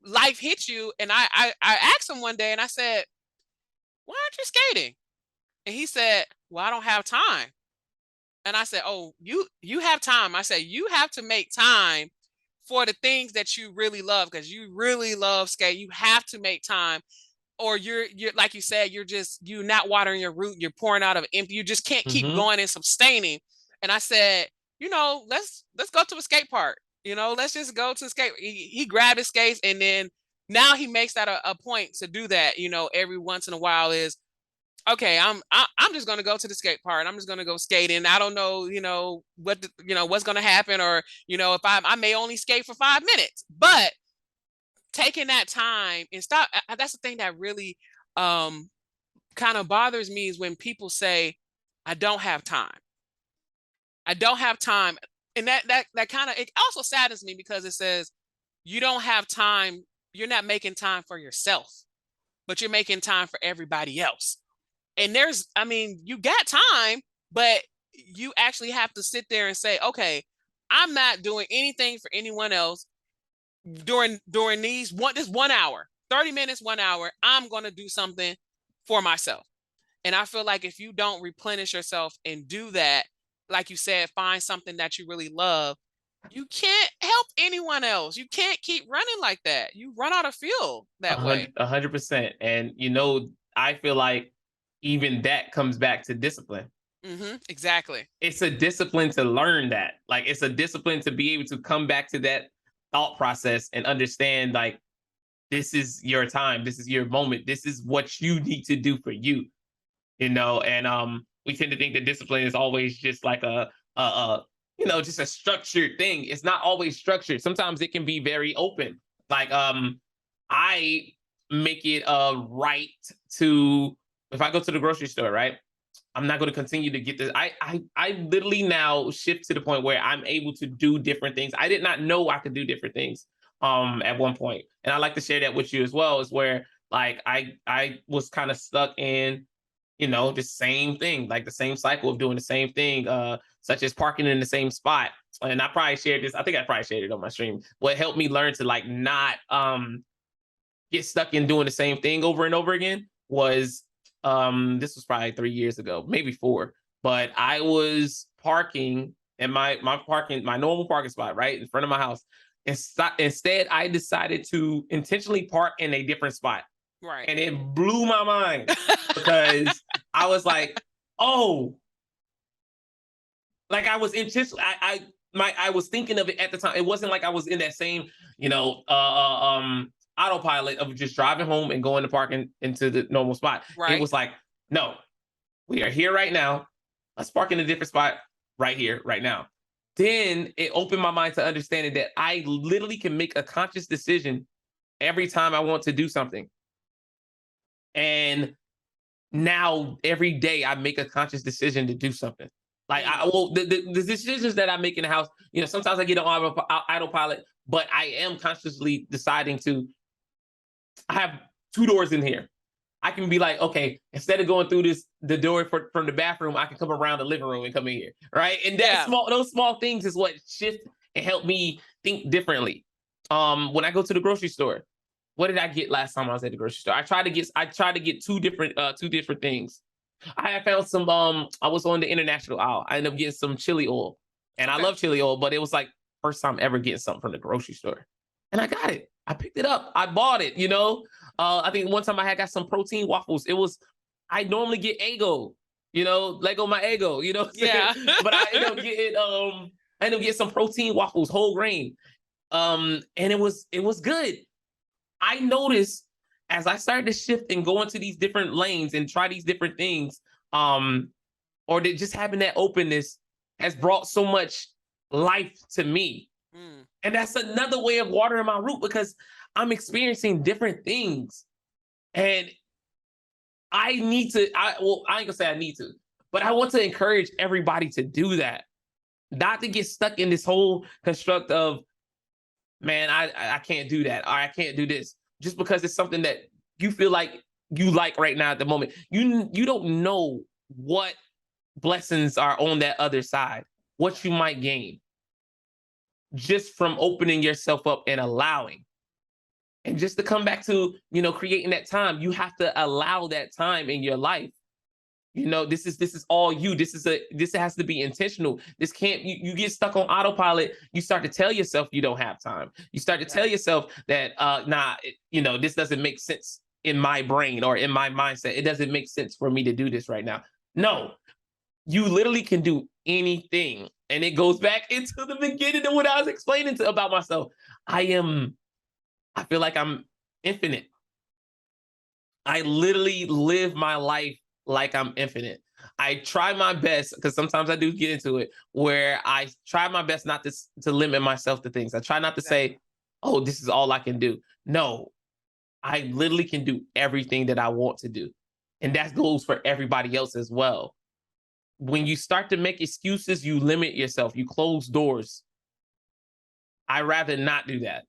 life hits you. And I asked him one day and I said, why aren't you skating? And he said, well, I don't have time. And I said, oh, you have time. I said, you have to make time for the things that you really love, because you really love skate. You have to make time, or you're like you said, you're not watering your root. You're pouring out of empty. You just can't keep Mm-hmm. going and sustaining. And I said, let's go to a skate park. Let's just go to skate. He grabbed his skates, and then now he makes that a point to do that. Every once in a while is okay. I'm just gonna go to the skate park. I'm just gonna go skating. I don't know, what's gonna happen, or if I may only skate for 5 minutes, but taking that time and stop. That's the thing that really um kind of bothers me, is when people say, I don't have time. I don't have time. And that kind of, it also saddens me, because it says you don't have time. You're not making time for yourself, but you're making time for everybody else. And you got time, but you actually have to sit there and say, okay, I'm not doing anything for anyone else during this 1 hour, 30 minutes, 1 hour. I'm going to do something for myself. And I feel like if you don't replenish yourself and do that, like you said, find something that you really love, you can't help anyone else. You can't keep running like that. You run out of fuel that way. 100%. And I feel like even that comes back to discipline. Exactly. It's a discipline to learn that. Like, it's a discipline to be able to come back to that thought process and understand, like, this is your time, this is your moment, this is what you need to do for you. And we tend to think that discipline is always just like just a structured thing. It's not always structured. Sometimes it can be very open. Like, I make it a right to, if I go to the grocery store, right, I'm not going to continue to get this. I literally now shift to the point where I'm able to do different things. I did not know I could do different things at one point. And I like to share that with you as well, is where, like, I was kind of stuck in, the same thing, like the same cycle of doing the same thing, such as parking in the same spot. And I probably shared this, I think I probably shared it on my stream. What helped me learn to, like, not get stuck in doing the same thing over and over again was, this was probably 3 years ago, maybe 4, but I was parking in my normal parking spot right in front of my house. Instead, I decided to intentionally park in a different spot. Right. And it blew my mind because I was like, oh, like, I was intentional. I was thinking of it at the time. It wasn't like I was in that same, autopilot of just driving home and going to parking into the normal spot. It Right. was like, no, we are here right now. Let's park in a different spot right here, right now. Then it opened my mind to understanding that I literally can make a conscious decision every time I want to do something. And now every day I make a conscious decision to do something. Like, the decisions that I make in the house, sometimes I get on autopilot, but I am consciously deciding to, I have 2 doors in here. I can be like, okay, instead of going through the door from the bathroom, I can come around the living room and come in here, right? And those small things is what shift and help me think differently. When I go to the grocery store, what did I get last time I was at the grocery store? I tried to get two different things. I had found some. I was on the international aisle. I ended up getting some chili oil, and I love chili oil, but it was like first time ever getting something from the grocery store, and I got it. I picked it up. I bought it. I think one time I had got some protein waffles. I normally get Eggo, Lego my Eggo, Yeah. but I ended up getting some protein waffles, whole grain, and it was good. I noticed as I started to shift and go into these different lanes and try these different things, or just having that openness has brought so much life to me. And that's another way of watering my root, because I'm experiencing different things. And I ain't gonna say I need to. But I want to encourage everybody to do that, not to get stuck in this whole construct of, man, I can't do that, or I can't do this, just because it's something that you feel like you like right now at the moment. You don't know what blessings are on that other side, what you might gain just from opening yourself up and allowing. And just to come back to, creating that time, you have to allow that time in your life. This is all you. This has to be intentional. This can't, you get stuck on autopilot. You start to tell yourself you don't have time. You start to tell yourself that this doesn't make sense in my brain or in my mindset. It doesn't make sense for me to do this right now. No, you literally can do anything. And it goes back into the beginning of what I was explaining about myself. I feel like I'm infinite. I literally live my life like I'm infinite. I try my best, because sometimes I do get into it, where I try my best not to limit myself to things. I try not to say, oh, this is all I can do. No, I literally can do everything that I want to do. And that goes for everybody else as well. When you start to make excuses, you limit yourself, you close doors. I rather not do that.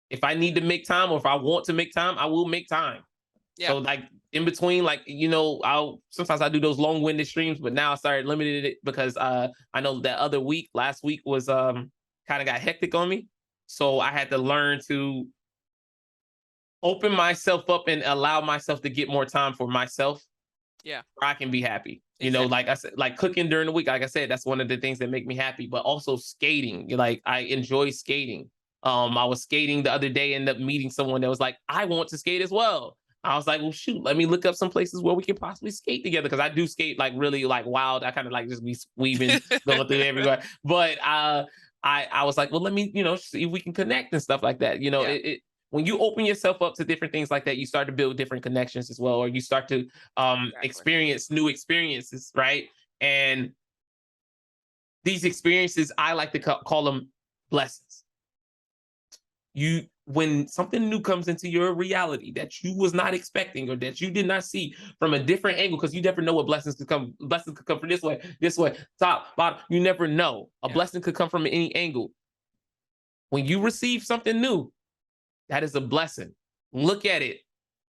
If I need to make time, or if I want to make time, I will make time. Yeah. So like in between, like, I'll sometimes I do those long-winded streams, but now I started limiting it because I know that last week was kind of got hectic on me. So I had to learn to open myself up and allow myself to get more time for myself. Yeah. Where I can be happy. Exactly. Like I said, like cooking during the week, like I said, that's one of the things that make me happy, but also skating. Like I enjoy skating. I was skating the other day, ended up meeting someone that was like, I want to skate as well. I was like, well, shoot, let me look up some places where we can possibly skate together. Because I do skate like really like wild. I kind of like just be weaving, going through everywhere. But I was like, well, let me, see if we can connect and stuff like that. When you open yourself up to different things like that, you start to build different connections as well, or you start to experience new experiences, right? And these experiences, I like to call them blessings. When something new comes into your reality that you was not expecting, or that you did not see from a different angle, because you never know what blessings could come. Blessings could come from this way, top, bottom. You never know. A blessing could come from any angle. When you receive something new, that is a blessing. Look at it.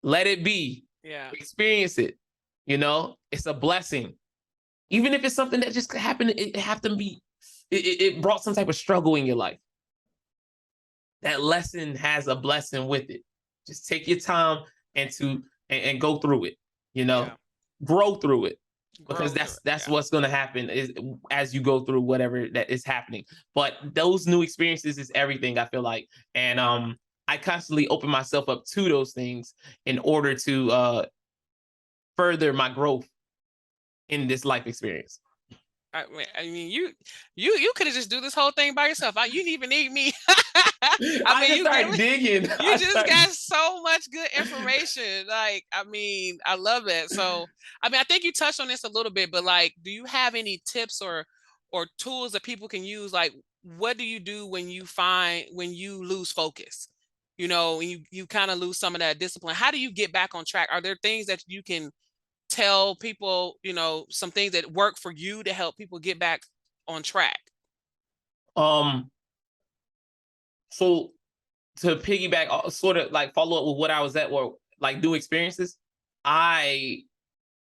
Let it be. Yeah. Experience it. It's a blessing. Even if it's something that just happened, it brought some type of struggle in your life. That lesson has a blessing with it. Just take your time and go through it, grow through it. Because that's what's going to happen is as you go through whatever that is happening. But those new experiences is everything, I feel like. And I constantly open myself up to those things in order to further my growth in this life experience. I mean, you could have just do this whole thing by yourself. You didn't even need me. I mean, you started digging. You just got so much good information. Like, I mean, I love it. So, I mean, I think you touched on this a little bit, but like, do you have any tips or tools that people can use? Like, what do you do when you lose focus? You kind of lose some of that discipline. How do you get back on track? Are there things that you can tell people, some things that work for you to help people get back on track? So to piggyback, sort of like follow up with what I was at, or like do experiences, I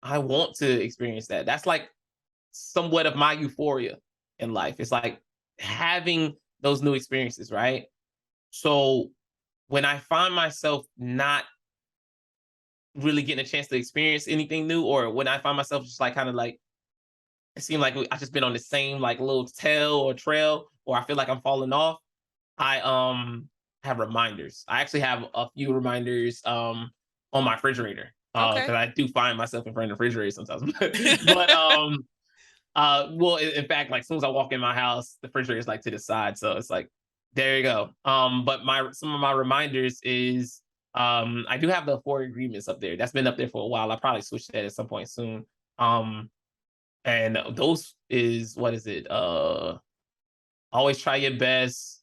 want to experience that. That's like somewhat of my euphoria in life. It's like having those new experiences, right? So when I find myself not really getting a chance to experience anything new, or when I find myself just like kind of like, it seemed like I just been on the same like little trail, or I feel like I'm falling off, I have reminders. I actually have a few reminders on my refrigerator. Because I do find myself in front of the refrigerator sometimes. But well, in fact, like as soon as I walk in my house, the refrigerator is like to the side. So it's like, there you go. But some of my reminders is I do have the 4 agreements up there. That's been up there for a while. I'll probably switch that at some point soon. And those is, what is it? Always try your best.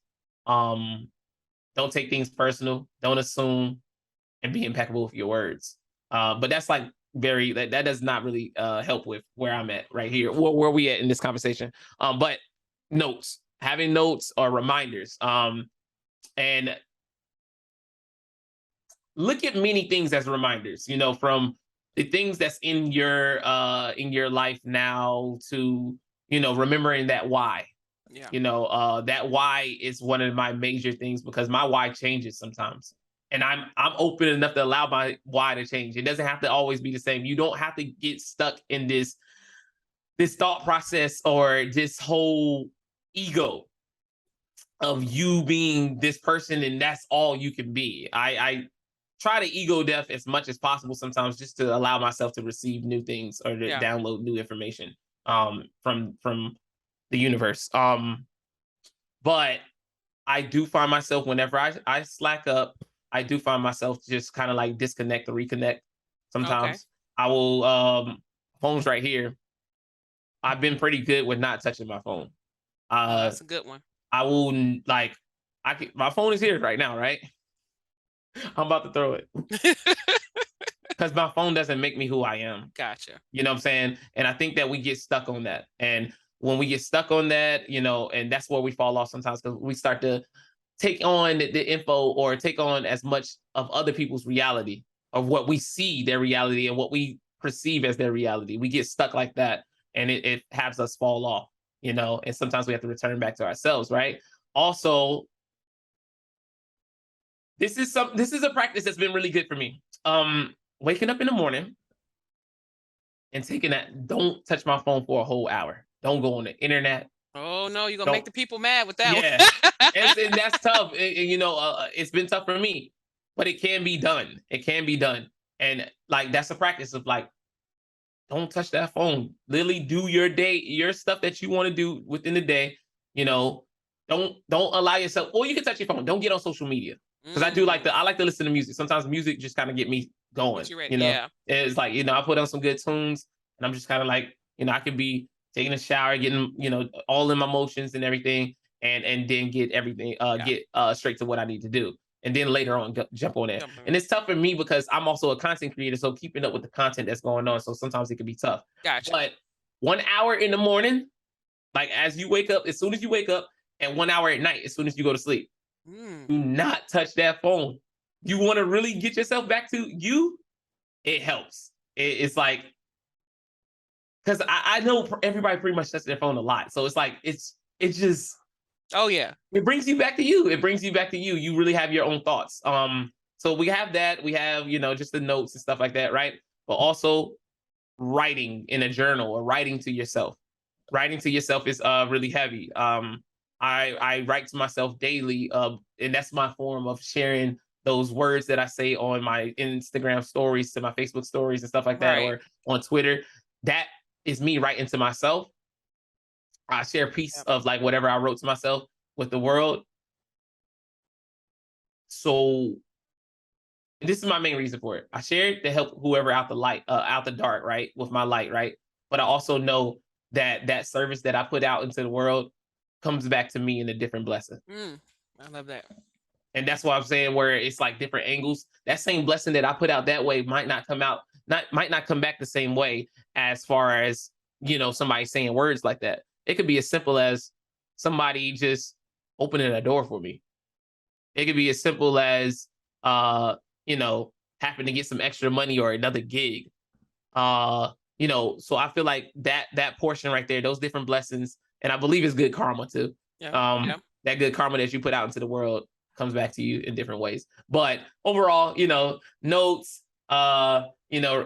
Don't take things personal. Don't assume, and be impeccable with your words. But that's like very that does not really help with where I'm at right here, where we at in this conversation. But notes, having notes or reminders, and look at many things as reminders, from the things that's in your life now to, remembering that why. Yeah. That why is one of my major things because my why changes sometimes. And I'm open enough to allow my why to change. It doesn't have to always be the same. You don't have to get stuck in this thought process or this whole ego of you being this person and that's all you can be. I try to ego death as much as possible sometimes just to allow myself to receive new things or to Yeah. download new information from the universe. But I do find myself whenever I slack up, I do find myself just kind of like disconnect or reconnect. Okay. Sometimes I will phone's right here. I've been pretty good with not touching my phone. Oh, Uh that's a good one. I will like my phone is here right now, right? I'm about to throw it because my phone doesn't make me who I am. Gotcha. You know what I'm saying? And I think that we get stuck on that. And when we get stuck on that, and that's where we fall off sometimes because we start to take on the info or take on as much of other people's reality of what we see their reality and what we perceive as their reality. We get stuck like that and it has us fall off, and sometimes we have to return back to ourselves, right? Also, this is a practice that's been really good for me. Waking up in the morning and taking that, don't touch my phone for a whole hour. Don't go on the internet. Oh no, you're gonna make Don't, the people mad with that yeah. one. And that's tough. It's been tough for me, but it can be done. It can be done. And like, that's a practice of like, don't touch that phone. Literally do your day, your stuff that you want to do within the day. Don't allow yourself, or you can touch your phone. Don't get on social media. Because I like to listen to music. Sometimes music just kind of get me going. Get you ready. Yeah. It's like, I put on some good tunes and I'm just kind of like, I could be taking a shower, getting, all in my motions and everything, and then get everything, Yeah. get straight to what I need to do. And then later on, jump on it. Jump on And it's tough for me because I'm also a content creator. So keeping up with the content that's going on. So sometimes it can be tough. Gotcha. But 1 hour in the morning, like as you wake up, as soon as you wake up, and 1 hour at night, as soon as you go to sleep, do not touch that phone. You want to really get yourself back to you? It helps. It's like, because I know everybody pretty much touches their phone a lot. So it's like, it's just, Oh yeah. it brings you back to you. It brings you back to you. You really have your own thoughts. So we have that. We have, just the notes and stuff like that, right? But also writing in a journal or writing to yourself. Writing to yourself is really heavy. I write to myself daily, and that's my form of sharing those words that I say on my Instagram stories, to my Facebook stories and stuff like that, Right. or on Twitter. That is me writing to myself. I share a piece Yep. of like whatever I wrote to myself with the world. So this is my main reason for it. I share it to help whoever out the dark, right, with my light, right. But I also know that that service that I put out into the world comes back to me in a different blessing. I love that. And that's why I'm saying where it's like different angles. That same blessing that I put out that way might not come back the same way as far as, somebody saying words like that. It could be as simple as somebody just opening a door for me. It could be as simple as happen to get some extra money or another gig. So I feel like that portion right there, those different blessings, and I believe it's good karma too. Yeah. That good karma that you put out into the world comes back to you in different ways. But overall, notes,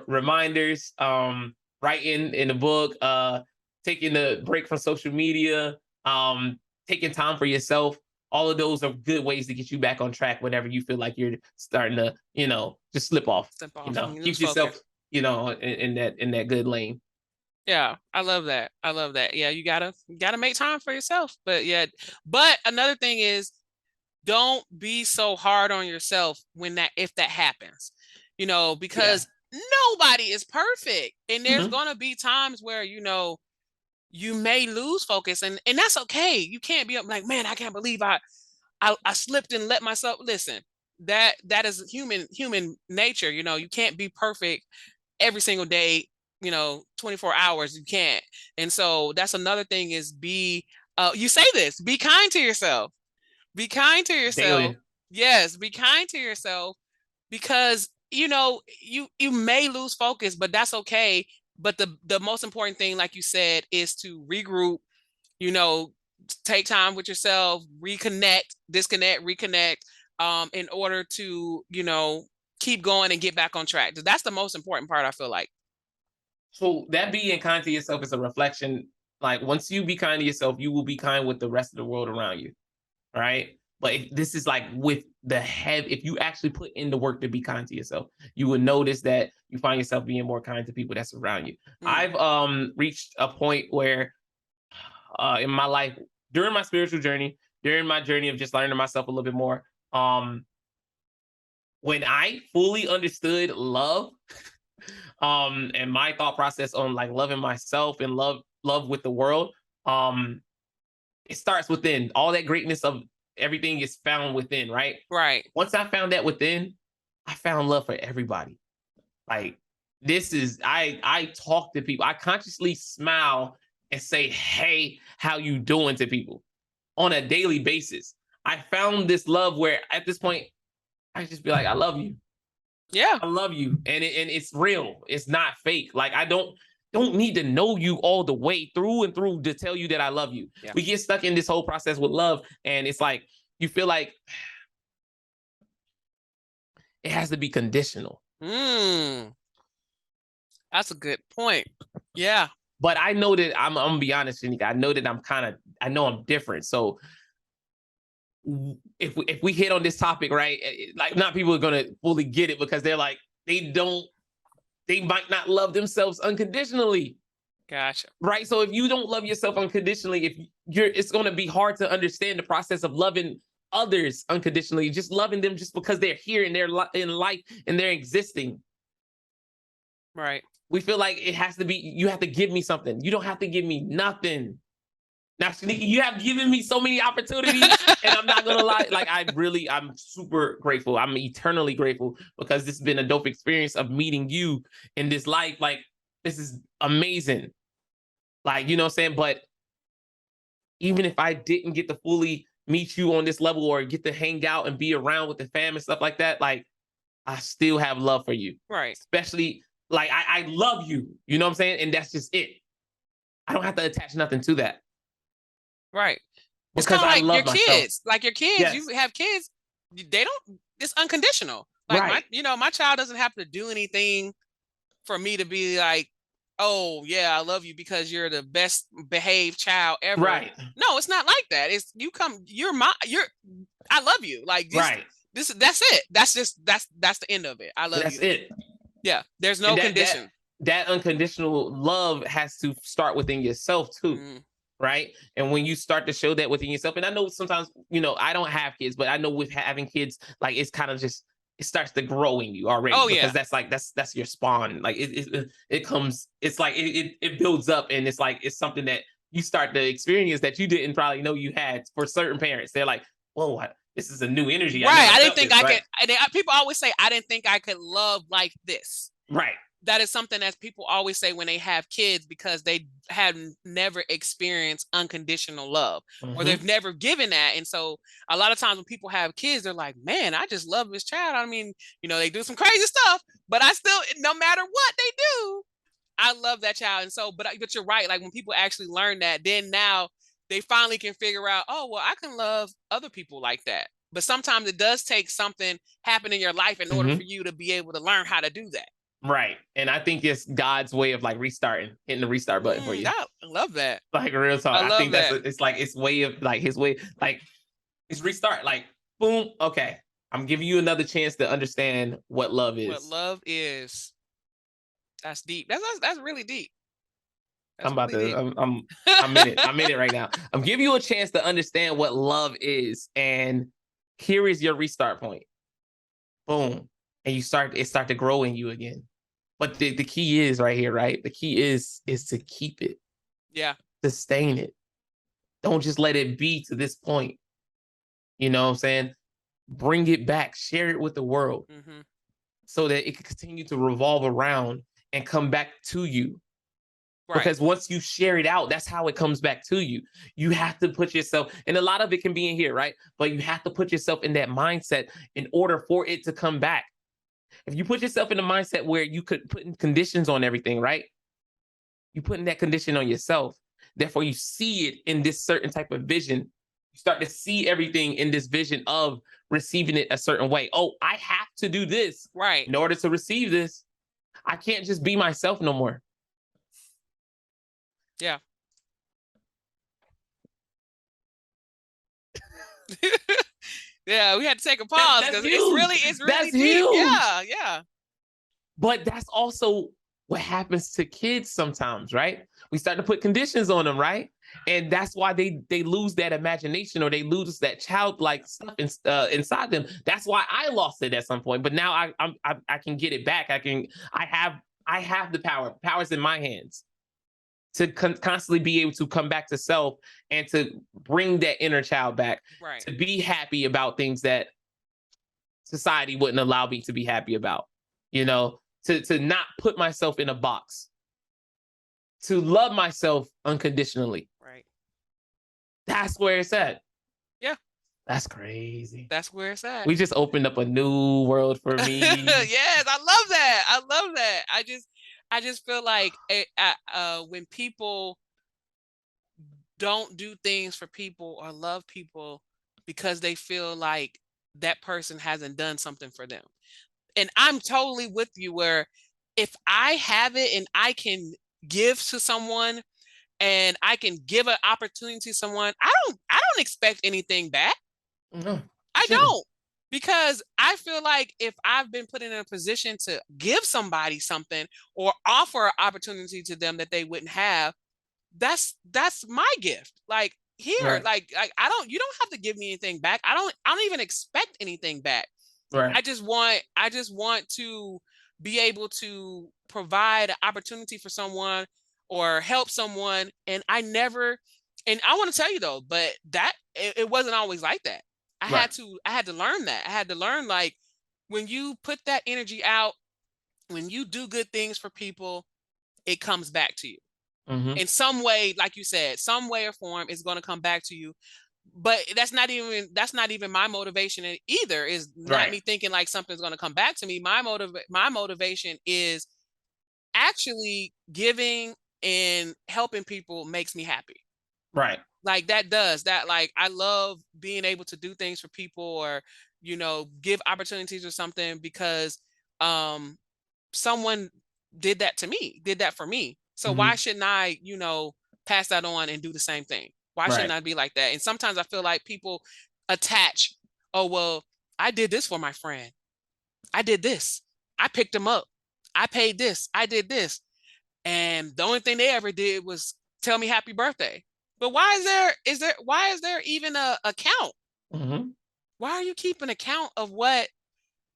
reminders, writing in the book, taking the break from social media, taking time for yourself. All of those are good ways to get you back on track whenever you feel like you're starting to, just slip off. Slip off. You Keep lose yourself, focus. in that good lane. Yeah, I love that. I love that. Yeah, you gotta make time for yourself. But yeah, but another thing is, don't be so hard on yourself if that happens. Yeah. Because nobody is perfect, and there's Mhm. gonna be times where you may lose focus, and that's okay. You can't be up like, man, I can't believe I slipped and let myself listen. That is human nature. You can't be perfect every single day, 24 hours, you can't. And so that's another thing is you say this, be kind to yourself. Be kind to yourself. Daily. Yes, be kind to yourself because you may lose focus, but that's okay. But the most important thing, like you said, is to regroup, you know, take time with yourself, reconnect, disconnect, reconnect, in order to, keep going and get back on track. That's the most important part, I feel like. So that being kind to yourself is a reflection. Like once you be kind to yourself, you will be kind with the rest of the world around you. Right. But this is like with the head, if you actually put in the work to be kind to yourself, you will notice that you find yourself being more kind to people that's around you. I've reached a point where in my life, during my spiritual journey, during my journey of just learning myself a little bit more, um, when I fully understood love, and my thought process on like loving myself and love with the world, um, it starts within. All that greatness of everything is found within, right? Right. Once I found that within, I found love for everybody. Like this is I talk to people. I consciously smile and say, "Hey, how you doing?" to people on a daily basis. I found this love where at this point I just be like, "I love you. Yeah. I love you," and it's real. It's not fake. Like I don't need to know you all the way through and through to tell you that I love you. Yeah. We get stuck in this whole process with love, and it's like you feel like it has to be conditional. That's a good point. Yeah. But I know that I'm gonna be honest, Shanika. I know that I know I'm different. So if we hit on this topic, right, like not people are gonna fully get it because they're like, they might not love themselves unconditionally. Gotcha. Right. So if you don't love yourself unconditionally, it's gonna be hard to understand the process of loving others unconditionally, just loving them just because they're here and they're in life and they're existing. Right. We feel like it has to be, you have to give me something. You don't have to give me nothing. Now, Shanika, you have given me so many opportunities, and I'm not gonna lie, like I'm super grateful. I'm eternally grateful because this has been a dope experience of meeting you in this life. Like, this is amazing. Like, you know what I'm saying? But even if I didn't get to fully meet you on this level or get to hang out and be around with the fam and stuff like that, like I still have love for you. Right. Especially like I love you. You know what I'm saying? And that's just it. I don't have to attach nothing to that. Right. It's Because kind of I like your love myself. kids. Like your kids, Yes. you have kids, they don't, it's unconditional. Like Right. my child doesn't have to do anything for me to be like, oh yeah, I love you because you're the best behaved child ever. Right. No, it's not like that. It's I love you. Like Right. that's it. That's the end of it. I love That's you. it. Yeah. There's no condition. That unconditional love has to start within yourself too. Right. And when you start to show that within yourself, and I know sometimes, I don't have kids, but I know with having kids, like it's kind of just, it starts to grow in you already. Oh, because yeah. that's your spawn. Like it comes, it's like it builds up, and it's like it's something that you start to experience that you didn't probably know you had. For certain parents, they're like, whoa, this is a new energy. Right. I didn't think this, I right? could. People always say, I didn't think I could love like this. Right. That is something that people always say when they have kids because they have never experienced unconditional love or they've never given that. And so a lot of times when people have kids, they're like, man, I just love this child. I mean, they do some crazy stuff, but I still, no matter what they do, I love that child. And so, but you're right. Like when people actually learn that, then now they finally can figure out, oh, well, I can love other people like that. But sometimes it does take something happen in your life in order for you to be able to learn how to do that. Right. And I think it's God's way of like restarting, hitting the restart button for you. I love that. Like real talk. I think that's it's like it's way of like his way, like it's restart, like boom, okay. I'm giving you another chance to understand what love is. What love is. That's deep. That's really deep. I'm in it. I'm in it right now. I'm giving you a chance to understand what love is. And here is your restart point. Boom. And it start to grow in you again. But the key is right here, right? The key is to keep it. Yeah. Sustain it. Don't just let it be to this point. You know what I'm saying? Bring it back. Share it with the world so that it can continue to revolve around and come back to you. Right. Because once you share it out, that's how it comes back to you. You have to put yourself, and a lot of it can be in here, right? But you have to put yourself in that mindset in order for it to come back. If you put yourself in a mindset where you could put in conditions on everything, right? You putting that condition on yourself. Therefore, you see it in this certain type of vision. You start to see everything in this vision of receiving it a certain way. Oh, I have to do this Right. in order to receive this. I can't just be myself no more. Yeah. Yeah, we had to take a pause because it's really That's deep. huge. Yeah. But that's also what happens to kids sometimes, right? We start to put conditions on them, right? And that's why they lose that imagination, or they lose that childlike stuff inside them. That's why I lost it at some point. But now I can get it back. I have the power. Power's in my hands to constantly be able to come back to self and to bring that inner child back, Right. to be happy about things that society wouldn't allow me to be happy about, to not put myself in a box, to love myself unconditionally. Right. That's where it's at. Yeah. That's crazy. That's where it's at. We just opened up a new world for me. Yes, I love that. I love that. I just feel like when people don't do things for people or love people because they feel like that person hasn't done something for them. And I'm totally with you where if I have it and I can give to someone and I can give an opportunity to someone, I don't expect anything back. No, I don't. Because I feel like if I've been put in a position to give somebody something or offer an opportunity to them that they wouldn't have, that's my gift. Like here, right. like you don't have to give me anything back. I don't even expect anything back. Right. I just want to be able to provide an opportunity for someone or help someone. And I want to tell you though, but that it wasn't always like that. I had to learn that. I had to learn, like, when you put that energy out, when you do good things for people, it comes back to you. Mm-hmm. In some way, like you said, some way or form is going to come back to you. But that's not even my motivation either, is not me thinking like something's going to come back to me. My motivation is actually giving and helping people makes me happy. Right. Like that does that. Like I love being able to do things for people, or give opportunities or something, because someone did that for me. So why shouldn't I pass that on and do the same thing? Why shouldn't I be like that? And sometimes I feel like people attach, oh well, I did this for my friend, I did this, I picked him up, I paid this, I did this, and the only thing they ever did was tell me happy birthday. But why is there even a account? Mm-hmm. Why are you keeping account of what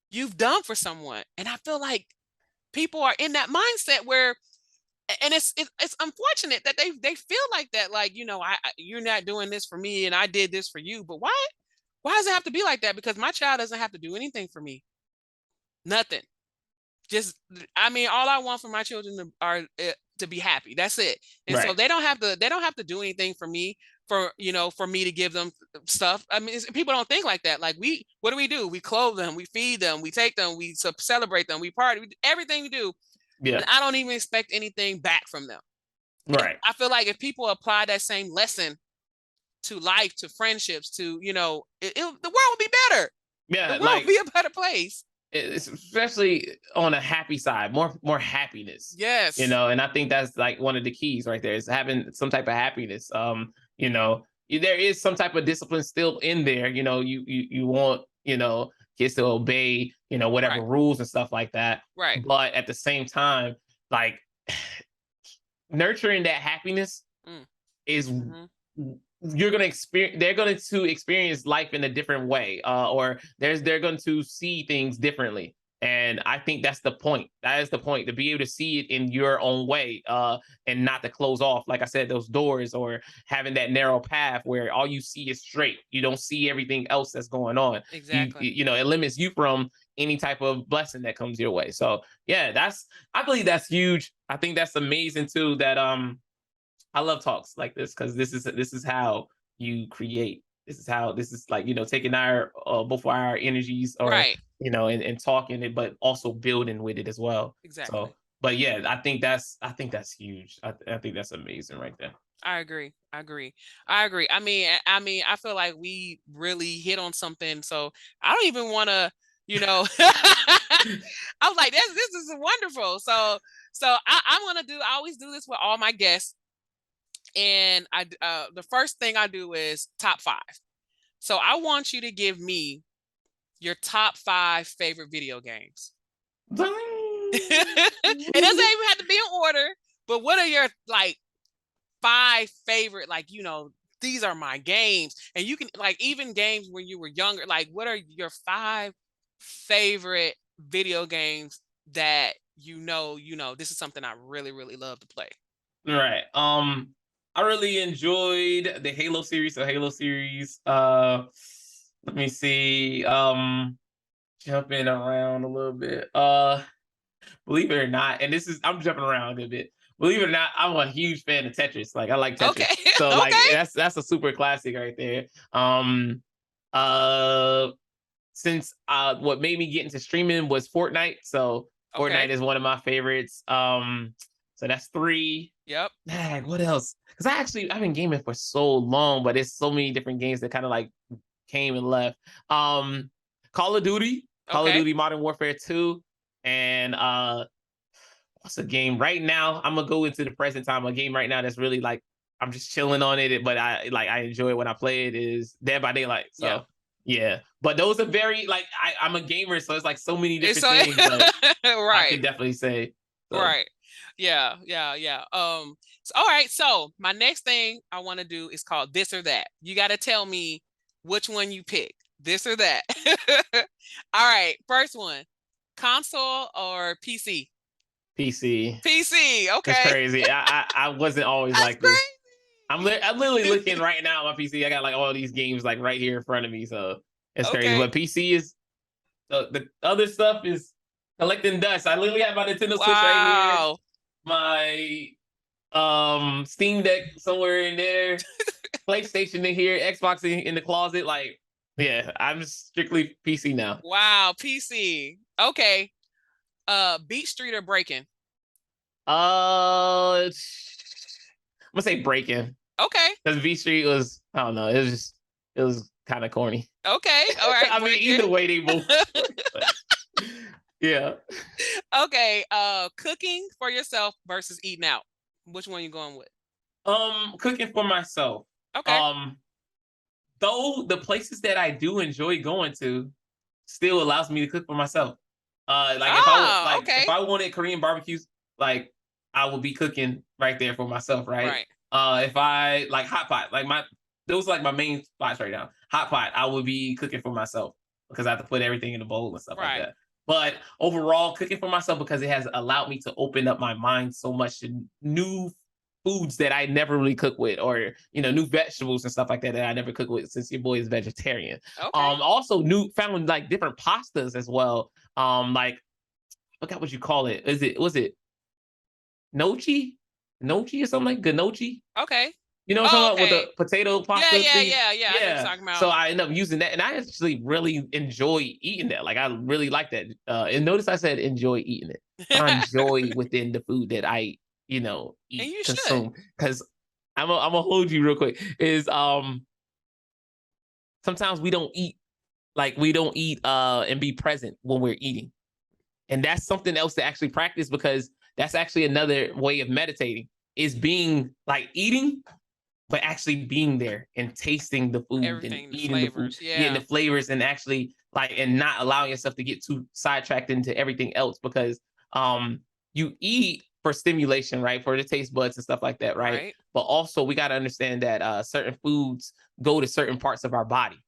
you've done for someone? And I feel like people are in that mindset where, and it's unfortunate that they feel like that, like, you're not doing this for me and I did this for you. But why does it have to be like that? Because my child doesn't have to do anything for me. Nothing. Just, I mean, all I want for my children to be happy. That's it. And so they don't have to do anything for me, for me to give them stuff. I mean, people don't think like that. Like, what do? We clothe them, we feed them, we take them, we celebrate them, we party, everything we do. Yeah. And I don't even expect anything back from them. Right. I feel like if people apply that same lesson to life, to friendships, to the world would be better. Yeah, the world would be a better place. It's especially on a happy side, more happiness. Yes. And I think that's like one of the keys right there, is having some type of happiness. There is some type of discipline still in there. You want, kids to obey, whatever rules and stuff like that. Right. But at the same time, like, nurturing that happiness is you're going to experience, they're going to experience life in a different way, or they're going to see things differently. And I think that's the point. That is the point, to be able to see it in your own way, and not to close off, like I said, those doors, or having that narrow path where all you see is straight. You don't see everything else that's going on. Exactly. It limits you from any type of blessing that comes your way. So yeah, I believe that's huge. I think that's amazing too. That I love talks like this, because this is how you create. This is like, taking our both of our energies, or Right. and talking it, but also building with it as well. So, Exactly. but yeah, I think that's huge. I think that's amazing right there. I agree. I agree. I agree. I feel like we really hit on something. So I don't even want to, you know, I was like, this is wonderful. I'm gonna do. I always do this with all my guests, and the first thing I do is top five. So I want you to give me your top five favorite video games. It doesn't even have to be in order, but what are your like five favorite, like, these are my games? And you can, like, even games when you were younger, like, what are your five favorite video games that this is something I really, really love to play? Right. I really enjoyed the Halo series. So Halo series. Let me see. Jumping around a little bit. Believe it or not, and I'm jumping around a bit. Believe it or not, I'm a huge fan of Tetris. Like, I like Tetris. Okay. So like, Okay. that's a super classic right there. Uh since what made me get into streaming was Fortnite. So Fortnite Okay. is one of my favorites. So that's three. Yep. Dang, what else? Because I've been gaming for so long, but it's so many different games that kind of like came and left. Um, Call of Duty, Call of Okay. Duty Modern Warfare 2, and what's a game right now? I'm gonna go into the present time. A game right now that's really like, I'm just chilling on it, but I enjoy it when I play it, is Dead by Daylight. Yeah. So yeah, but those are very like, I'm a gamer, so it's like so many It's different so things. But I right. could definitely say so. Right. Yeah, yeah, yeah. All right. So my next thing I want to do is called this or that. You got to tell me which one you pick, this or that. All right. First one, console or PC? PC. PC. It's Okay. crazy. I wasn't always That's like this. crazy. I'm literally looking right now on my PC. I got like all these games like right here in front of me, so it's crazy. Okay. But PC is the other stuff is collecting dust. I literally have my Nintendo Switch right here, Wow. my Steam Deck somewhere in there, PlayStation in here, Xbox in the closet. Like, yeah, I'm strictly PC now. Wow. PC. Okay. Beat Street or Breaking? I'm gonna say Breaking, Okay. because V Street was, I don't know, it was kind of corny. Okay. All right. I mean, Breaking. either way, they both. Yeah. Okay. Cooking for yourself versus eating out. Which one you going with? Cooking for myself. Okay. Um, though the places that I do enjoy going to still allows me to cook for myself. Like, Ah, if okay. I wanted Korean barbecues, like, I would be cooking right there for myself, right? Right. If I like hot pot, like those are like my main spots right now. Hot pot, I would be cooking for myself, because I have to put everything in a bowl and stuff like Right. that. But overall, cooking for myself, because it has allowed me to open up my mind so much to new foods that I never really cook with, or new vegetables and stuff like that I never cook with, since your boy is vegetarian. Okay. Also found like different pastas as well. Like, I forgot what you call it. Was it nochi? Nochi or something, like gnocchi? Okay. You know what I'm Oh, talking about, with okay. the potato Yeah, pasta yeah, thing? yeah, yeah. I know what you're Yeah. talking So about. I end up using that, and I actually really enjoy eating that. Like, I really like that. And notice I said enjoy eating it. Find joy within the food that I, And eat, you should. consume. Because I'm gonna hold you real quick. Is sometimes we don't eat and be present when we're eating. And that's something else to actually practice, because that's actually another way of meditating, is being like eating, but actually being there and tasting the food and Everything, the eating the food, flavors. getting the Yeah. flavors, and actually like, and not allowing yourself to get too sidetracked into everything else, because you eat for stimulation, right? For the taste buds and stuff like that, right? Right. But also, we got to understand that certain foods go to certain parts of our body,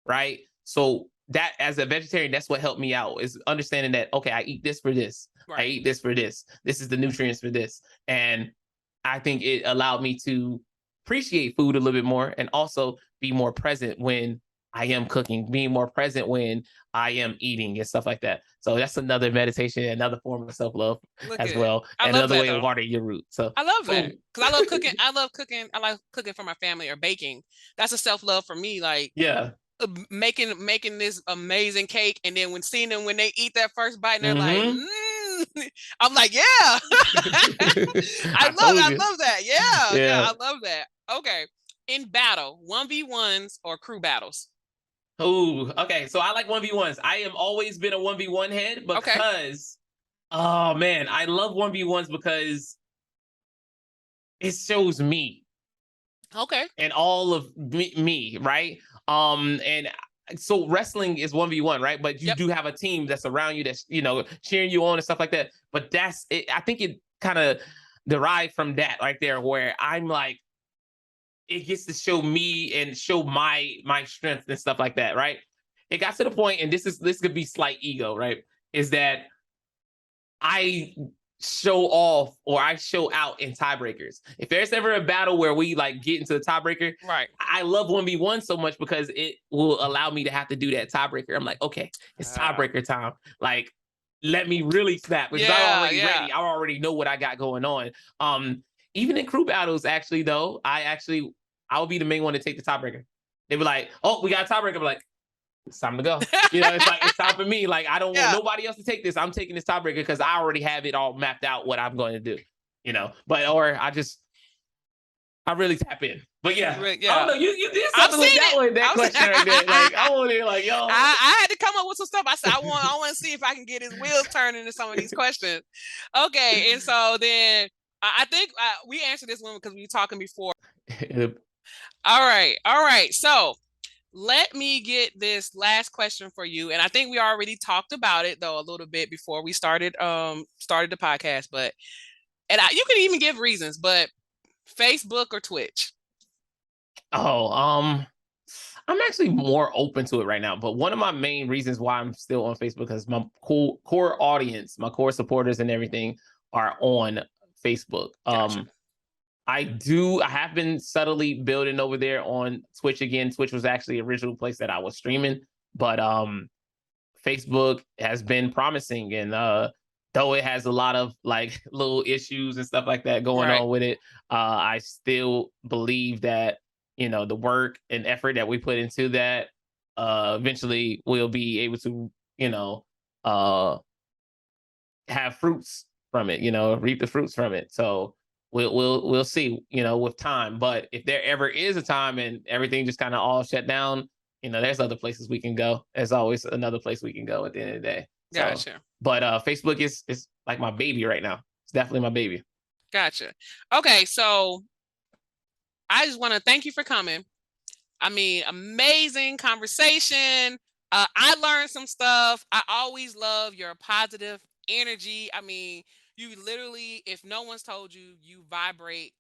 right? So that as a vegetarian, that's what helped me out, is understanding that, okay, I eat this for this. I Right. eat this for this. This is the nutrients for this. And I think it allowed me to appreciate food a little bit more, and also be more present when I am cooking, being more present when I am eating and stuff like that. So that's another meditation, another form of self love Look as at it. well, I and love another that way of though. watering your roots. So I love that food, because I love cooking. I love cooking. I like cooking for my family or baking. That's a self love for me. Like yeah. making this amazing cake, and then when seeing them when they eat that first bite and they're like, Hmm. mm, I'm like, yeah. I told I you. love that. Yeah, yeah, Yeah. I love that. Okay. In battle, 1v1s or crew battles? Oh, okay. So I like 1v1s. I am always been a 1v1 head Okay. because, oh man, I love 1v1s because it shows me Okay. and all of me, right? And so wrestling is 1v1, right? But you Yep. do have a team that's around you that's, cheering you on and stuff like that. But that's it. I think it kind of derived from that right there, where I'm like, it gets to show me and show my strength and stuff like that, right? It got to the point, and this could be slight ego, right? Is that I show off or I show out in tiebreakers. If there's ever a battle where we like get into the tiebreaker, Right. I love 1v1 so much because it will allow me to have to do that tiebreaker. I'm like, okay, it's tiebreaker time. Like, let me really snap because I'm Yeah, already yeah. ready. I already know what I got going on. Even in crew battles, actually, though, I will be the main one to take the tiebreaker. They be like, oh, we got a tiebreaker. I'm like, it's time to go. It's like it's time for me. Like, I don't want Yeah. nobody else to take this. I'm taking this tiebreaker because I already have it all mapped out what I'm going to do. But or I really tap in. But yeah, I don't Yeah. know. You did I've something with seen that it. one, that question right there. Like I want to like, yo. I had to come up with some stuff. I said I want to see if I can get his wheels turning to some of these questions. Okay, and so then I think we answered this one because we were talking before. All right. So let me get this last question for you, and I think we already talked about it though a little bit before we started the podcast. But you can even give reasons, but Facebook or Twitch? Oh, I'm actually more open to it right now. But one of my main reasons why I'm still on Facebook is my core audience, my core supporters, and everything are on Facebook. Gotcha. I have been subtly building over there on Twitch again. Twitch was actually the original place that I was streaming, but Facebook has been promising, and though it has a lot of like little issues and stuff like that going Right. on with it, I still believe that the work and effort that we put into that eventually we'll be able to uh have fruits from it, reap the fruits from it. So we'll see, with time. But if there ever is a time and everything just kind of all shut down, there's other places we can go. There's always another place we can go at the end of the day. So, Gotcha. but Facebook is like my baby right now. It's definitely my baby. Gotcha. Okay, so I just want to thank you for coming. I mean, amazing conversation. I learned some stuff. I always love your positive energy. I mean, you literally, if no one's told you, you vibrate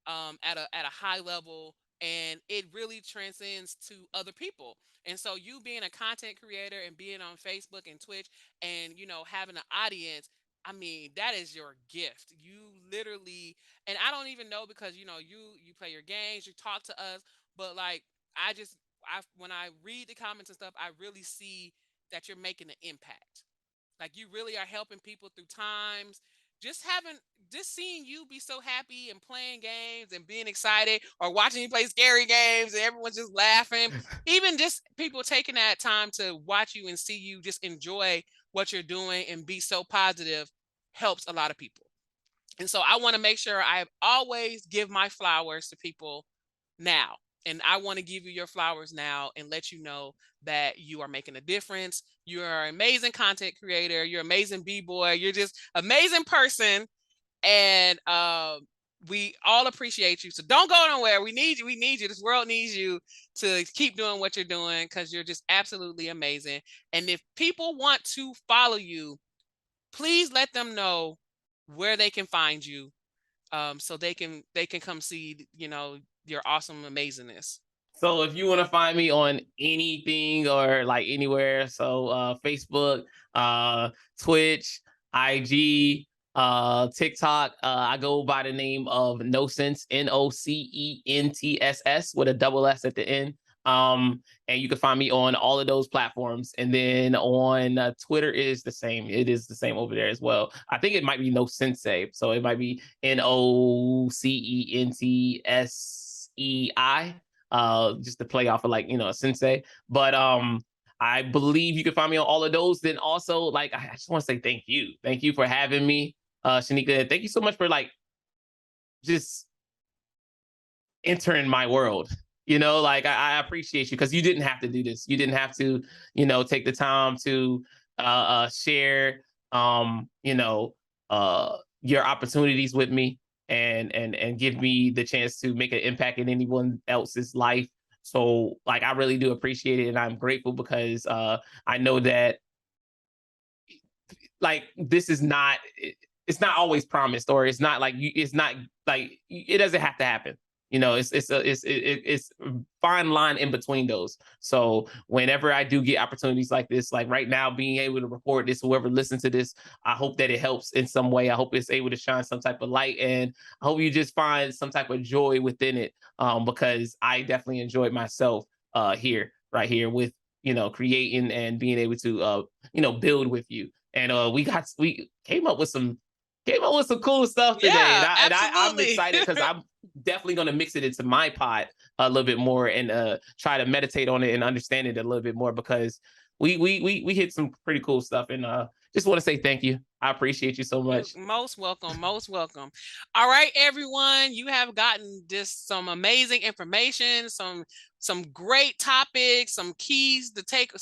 at a high level, and it really transcends to other people. And so, you being a content creator and being on Facebook and Twitch, and having an audience. I mean, that is your gift. You literally, and I don't even know because you play your games, you talk to us, but like I just when I read the comments and stuff, I really see that you're making an impact. Like you really are helping people through times. Just having just seeing you be so happy and playing games and being excited, or watching you play scary games and everyone's just laughing. Even just people taking that time to watch you and see you just enjoy what you're doing and be so positive helps a lot of people. And so I want to make sure I always give my flowers to people now. And I want to give you your flowers now and let you know that you are making a difference. You are an amazing content creator. You're an amazing B-boy. You're just amazing person. And we all appreciate you. So don't go nowhere. We need you. We need you. This world needs you to keep doing what you're doing because you're just absolutely amazing. And if people want to follow you, please let them know where they can find you, so they can come see your awesome amazingness. So if you want to find me on anything or like anywhere, so Facebook, Twitch, IG, TikTok, I go by the name of No Sense, NOCENTSS with a double S at the end. And you can find me on all of those platforms. And then on Twitter is the same. It is the same over there as well. I think it might be No Sensei, so it might be NOCENTSEI, just to play off of like, a sensei. But I believe you can find me on all of those. Then also, like, I just want to say thank you. Thank you for having me, Shanika. Thank you so much for like just entering my world. Like I appreciate you because you didn't have to do this. You didn't have to, take the time to share your opportunities with me and give me the chance to make an impact in anyone else's life. So like I really do appreciate it and I'm grateful because I know that like this is not it's not always promised, or it's not like it's not like it doesn't have to happen. It's a fine line in between those. So whenever I do get opportunities like this, like right now, being able to record this, whoever listens to this, I hope that it helps in some way. I hope it's able to shine some type of light, and I hope you just find some type of joy within it. Because I definitely enjoyed myself right here with creating and being able to build with you. And we came up with some cool stuff today, and Yeah, I'm absolutely. excited because I'm definitely going to mix it into my pot a little bit more and try to meditate on it and understand it a little bit more because we hit some pretty cool stuff, and just want to say thank you. I appreciate you so You're much. most welcome. Most welcome. All right, everyone. You have gotten just some amazing information, some great topics, some keys to take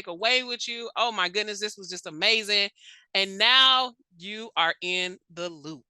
away with you. Oh my goodness, this was just amazing. And now you are in the loop.